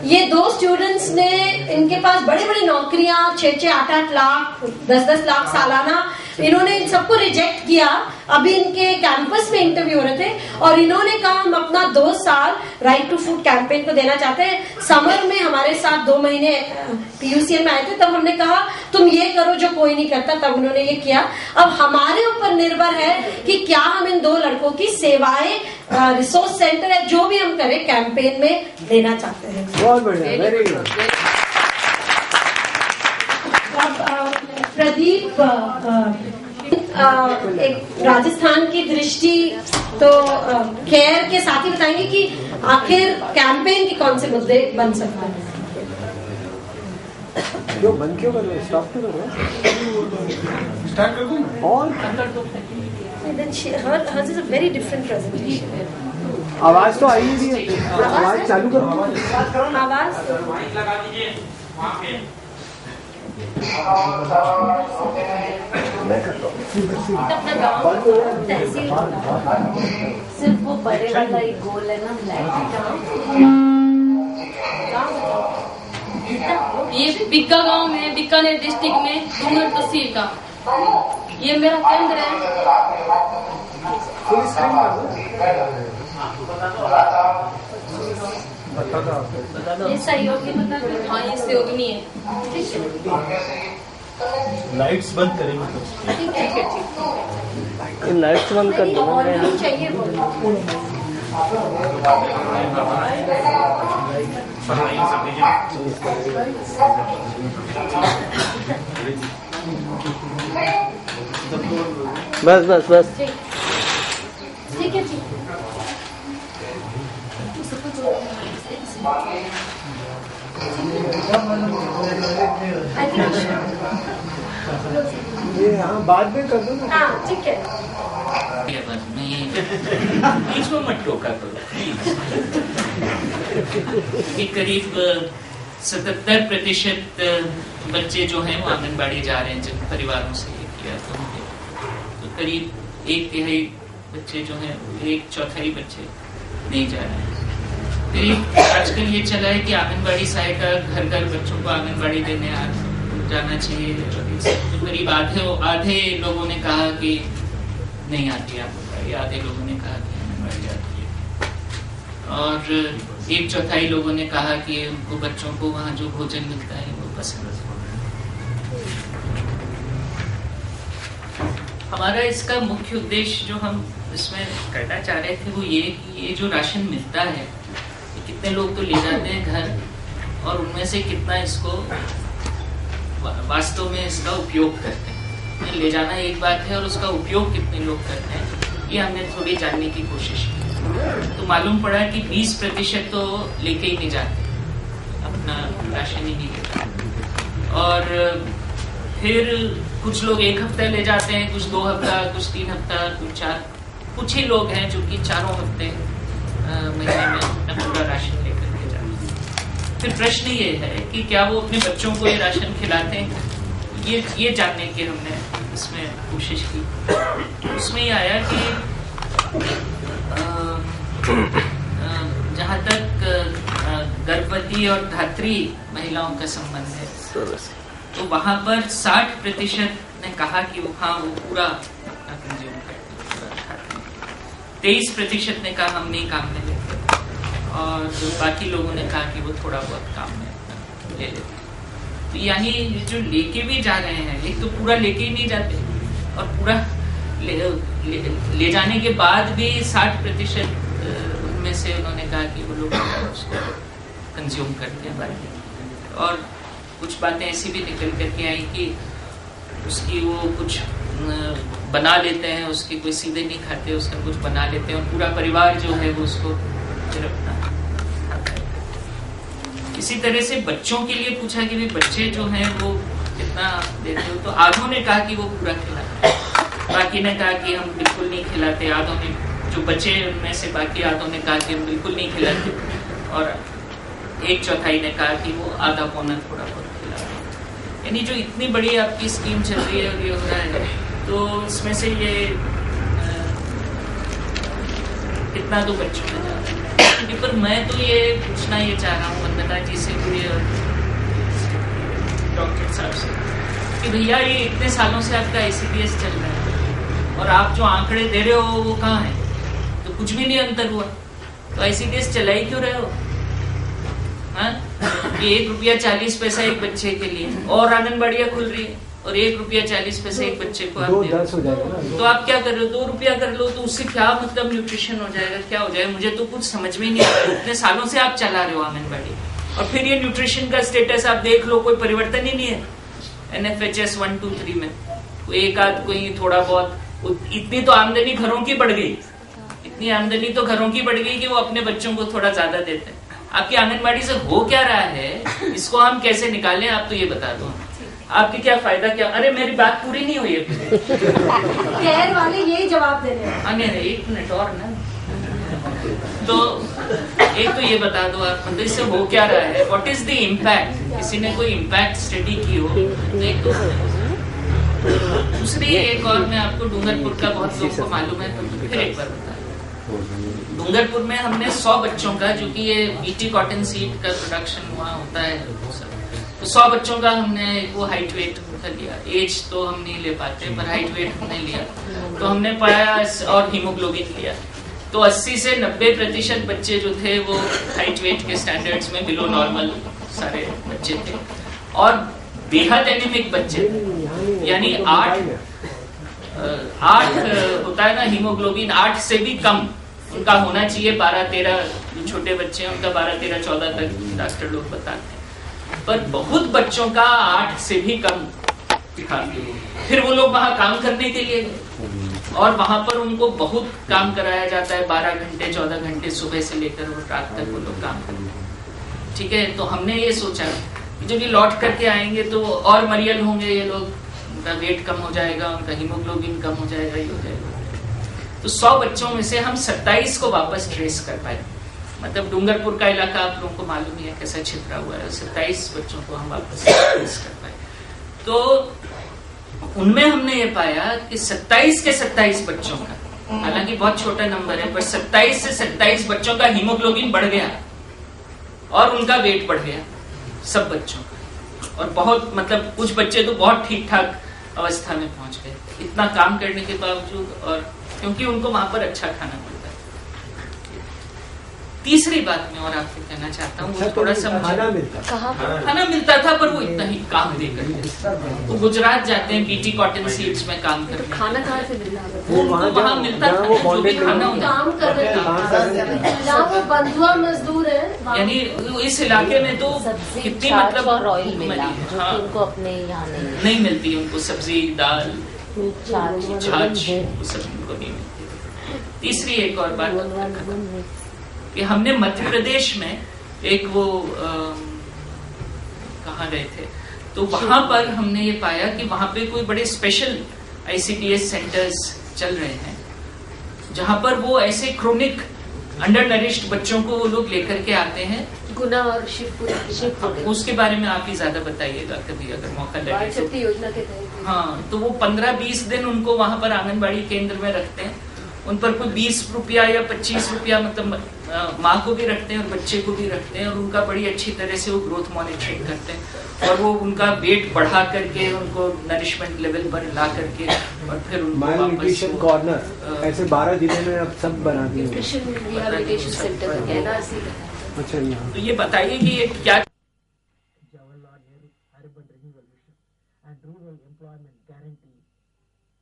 ये 2 स्टूडेंट्स ने इनके पास बड़ी बड़ी नौकरियां 6-6, 8-8 लाख 10-10 लाख सालाना, इन्होंने इन सबको रिजेक्ट किया। अभी इनके कैंपस में इंटरव्यू हो रहे थे और इन्होंने कहा हम अपना 2 साल राइट टू फूड कैंपेन को देना चाहते हैं। समर में हमारे साथ 2 महीने पीयूसीएल में आए थे, तब हमने कहा तुम ये करो जो कोई नहीं करता, तब उन्होंने ये किया। अब हमारे ऊपर निर्भर है कि क्या हम इन 2 लड़कों की सेवाएं रिसोर्स सेंटर है जो भी हम करें कैंपेन में देना चाहते हैं। बहुत बढ़िया, वेरी गुड। प्रदीप, एक राजस्थान की दृष्टि तो केयर के साथ ही बताएंगे कि आखिर कैंपेन के कौन से मुद्दे बन सकते हैं। जो बंद क्यों कर रहे हो, स्टॉप क्यों कर रहे हो, स्टार्ट कर दूं और hers is a very different presentation. आवाज तो आई ही है, आवाज चालू करो। आवाज अपना गाँव तहसील सिर्फ वो बड़े वाला एक गोल है ना, ये बिक्का गांव में बीकानेर डिस्ट्रिक्ट में डूंगर तहसील का ये मेरा केंद्र है। ये सहयोगी बता दो। हाँ ये सहयोगिनी है। लाइट्स बंद करेंगे तो ठीक है ठीक है। लाइट्स बंद कर दो। और भी चाहिए बोलो। बस बस बस ठीक है ठीक है। ये हाँ बाद में कर दो ना। हाँ ठीक है। बस मैं इसको मत टोका करो कि करीब 77% बच्चे जो हैं वो आंगनबाड़ी जा रहे हैं जिन परिवारों से ये किया तो करीब 1/3 बच्चे जो हैं 1/4 बच्चे नहीं जा रहे हैं। करीब आजकल ये चला है कि आंगनबाड़ी सहायिका घर घर बच्चों को आंगनबाड़ी देने जाना चाहिए। तो करीब आधे लोगों ने कहा कि नहीं आती आंगनबाड़ी, आधे लोगों ने कहा कि आंगनबाड़ी आती है, और 1/4 लोगों ने कहा कि उनको बच्चों को वहाँ जो भोजन मिलता है वो पसंद है। हमारा इसका मुख्य उद्देश्य जो हम इसमें करना चाह रहे थे वो ये कि ये जो राशन मिलता है कितने लोग तो ले जाते हैं घर, और उनमें से कितना इसको वास्तव में इसका उपयोग करते हैं। ले जाना एक बात है और उसका उपयोग कितने लोग करते हैं ये हमने थोड़ी जानने की कोशिश की। तो मालूम पड़ा कि 20% तो लेके ही नहीं जाते, अपना राशन ही नहीं लेते, और फिर कुछ लोग 1 हफ्ता ले जाते हैं, कुछ 2 हफ्ता, कुछ 3 हफ्ता, कुछ 4, कुछ ही लोग हैं जो कि 4 हफ्ते महीने में अपना पूरा राशन लेकर के जाते हैं। फिर प्रश्न ये है कि क्या वो अपने बच्चों को ये राशन खिलाते हैं, ये जानने की हमने इसमें कोशिश की। उसमें ये आया कि जहाँ तक गर्भवती और धात्री महिलाओं का संबंध है तो वहाँ पर 60% ने कहा कि वो हाँ वो पूरा कंज्यूम करते, 23% ने कहा हम नहीं काम में लेते, और बाकी लोगों ने कहा कि वो थोड़ा बहुत काम में ले लेते। तो यानी जो लेके भी जा रहे हैं, एक तो पूरा लेके ही नहीं जाते, और पूरा ले जाने के बाद भी 60% उनमें से उन्होंने कहा कि वो लोग उसको कंज्यूम करते हैं बाकी। और कुछ बातें ऐसी भी निकल करके आई कि उसकी वो कुछ बना लेते हैं, उसकी कोई सीधे नहीं खाते, उसका कुछ बना लेते हैं, और पूरा परिवार जो है वो उसको फिर अपना। इसी तरह से बच्चों के लिए पूछा कि भाई बच्चे जो हैं वो कितना देते हो, तो आधों ने कहा कि वो पूरा खिलाते, बाकी ने कहा कि हम बिल्कुल नहीं खिलाते, आधों ने जो बच्चे उनमें से बाकी आधों ने कहा कि हम बिल्कुल नहीं खिलाते, और 1/4 ने कहा कि वो आधा पौना थोड़ा बहुत खिलाते। यानी जो इतनी बड़ी आपकी स्कीम चल रही है और ये हो रहा है, तो इसमें से ये कितना तो बच्चों में जा रहा है। पर मैं तो ये पूछना ये चाह रहा हूँ वंदना जी से, डॉक्टर साहब से, कि भैया ये इतने सालों से आपका ICDS चल रहा है और आप जो आंकड़े दे रहे हो वो कहाँ है? तो कुछ भी नहीं अंतर हुआ, तो ICDS चला ही क्यों रहे हो? हाँ, ये ₹1.40 एक बच्चे के लिए, और आंगनबाड़ियाँ खुल रही है और ₹1.40 एक बच्चे को आप दे रहे हो, तो आप क्या कर रहे हो? ₹2 कर लो, तो उससे क्या मतलब न्यूट्रिशन हो जाएगा, क्या हो जाएगा? मुझे तो कुछ समझ में ही नहीं आ रहा। इतने सालों से आप चला रहे हो आंगनबाड़ी, और फिर ये न्यूट्रिशन का स्टेटस आप देख लो, कोई परिवर्तन ही नहीं है। NFHS 1, 2, 3 में एक आध कोई थोड़ा बहुत, इतनी तो आमदनी घरों की बढ़ गई, इतनी आमदनी तो घरों की बढ़ गई कि वो अपने बच्चों को थोड़ा ज्यादा देते हैं। आपकी आंगनबाड़ी से हो क्या रहा है, इसको हम कैसे निकालें? आप तो ये बता दो, आपकी क्या फायदा क्या? अरे मेरी बात पूरी नहीं हुई है। केयर वाले यही जवाब दे रहे हैं। नहीं 1 मिनट और ना, तो एक तो ये बता दो आप, मतलब इससे हो क्या रहा है, व्हाट इज द इम्पैक्ट? किसी ने कोई इम्पैक्ट स्टडी की हो तो एक तो। दूसरी एक और, मैं आपको डूंगरपुर का बहुत लोगों को मालूम है, तो फिर एक बार बता। डूंगरपुर में हमने 100 बच्चों का, जो कि ये BT कॉटन सीड का प्रोडक्शन वहाँ होता है, तो 100 बच्चों का हमने वो हाइट वेट कर लिया। एज तो हम नहीं ले पाते, पर हाइट वेट हमने लिया, तो हमने पाया, और हीमोग्लोबिन लिया, तो तो 80 से 90% बच्चे जो थे वो हाइट वेट के स्टैंडर्ड्स में बिलो नॉर्मल सारे बच्चे थे, और बेहद एनीमिक बच्चे, यानी 8 होता है ना हीमोग्लोबिन, 8 से भी कम उनका होना चाहिए। 12-13 छोटे बच्चे हैं उनका 12-13-14 तक डॉक्टर लोग बताते हैं, पर बहुत बच्चों का 8 से भी कम दिखा। फिर वो लोग वहां काम करने के लिए गए और वहां पर उनको बहुत काम कराया जाता है, 12 घंटे 14 घंटे सुबह से लेकर और रात तक वो लोग काम करते हैं। ठीक है, तो हमने ये सोचा कि जब ये लौट करके आएंगे तो और मरियल होंगे ये लोग, उनका वेट कम हो जाएगा, उनका हीमोग्लोबिन कम हो जाएगा, ये हो जाएगा। तो 100 बच्चों में से हम 27 को वापस ट्रेस कर पाए। मतलब डूंगरपुर का इलाका आप लोगों को मालूम ही है कैसा छितरा हुआ है, 27 बच्चों को हम वापस ट्रेस कर पाए। तो उनमें हमने ये पाया कि 27 के 27 बच्चों का, हालांकि बहुत छोटा नंबर है, पर 27 से 27 बच्चों का हीमोग्लोबिन बढ़ गया और उनका वेट बढ़ गया, सब बच्चों का। और बहुत मतलब कुछ बच्चे तो बहुत ठीक ठाक अवस्था में पहुंच गए इतना काम करने के बावजूद, और क्योंकि उनको वहां पर अच्छा खाना मिलता है। तीसरी बात मैं और आपको कहना चाहता हूँ, थोड़ा सा खाना मिलता था, पर वो इतना ही काम दे करते। वो गुजरात जाते हैं बीटी कॉटन सीड्स में काम करते हैं, खाना कहाँ से मिलता है? वो वहाँ मिलता था, जो भी खाना काम कर रहे हैं, वो बंधुआ मजदूर है, यानी इस इलाके में तो कितनी मतलब ऑयल मिला, हाँ, उनको अपने यहाँ नहीं मिलती, उनको सब्जी दाल छाछ वो सब उनको नहीं मिलती। तीसरी एक और बात कि हमने मध्य प्रदेश में एक वो कहाँ गए थे, तो वहां पर हमने ये पाया कि वहां पे कोई बड़े स्पेशल ICDS सेंटर्स चल रहे हैं, जहां पर वो ऐसे क्रोनिक अंडर नरिश्ड बच्चों को वो लोग लेकर के आते हैं। गुना और शिवपुरी, उसके बारे में आप ही ज्यादा बताइएगा कभी अगर मौका लगे शक्ति योजना के तहत। हाँ, तो वो 15-20 दिन उनको वहां पर आंगनबाड़ी केंद्र में रखते हैं, उन पर कोई 20 रुपया या 25 रुपया, मतलब माँ को भी रखते हैं और बच्चे को भी रखते हैं, और उनका बड़ी अच्छी तरह से वो ग्रोथ मॉनिटरिंग करते हैं, और वो उनका वेट बढ़ा करके उनको नरिशमेंट लेवल पर ला करके, और फिर माइल न्यूट्रिशन कॉर्नर ऐसे 12 जिले में अब सब बना दिए। न्यूट्रिशन रिहैबिलिटेशन सेंटर है ना। अच्छा, तो ये बताइए कि ये क्या Jawaharlal Nehru Urban Renewal Mission and Rural Employment Guarantee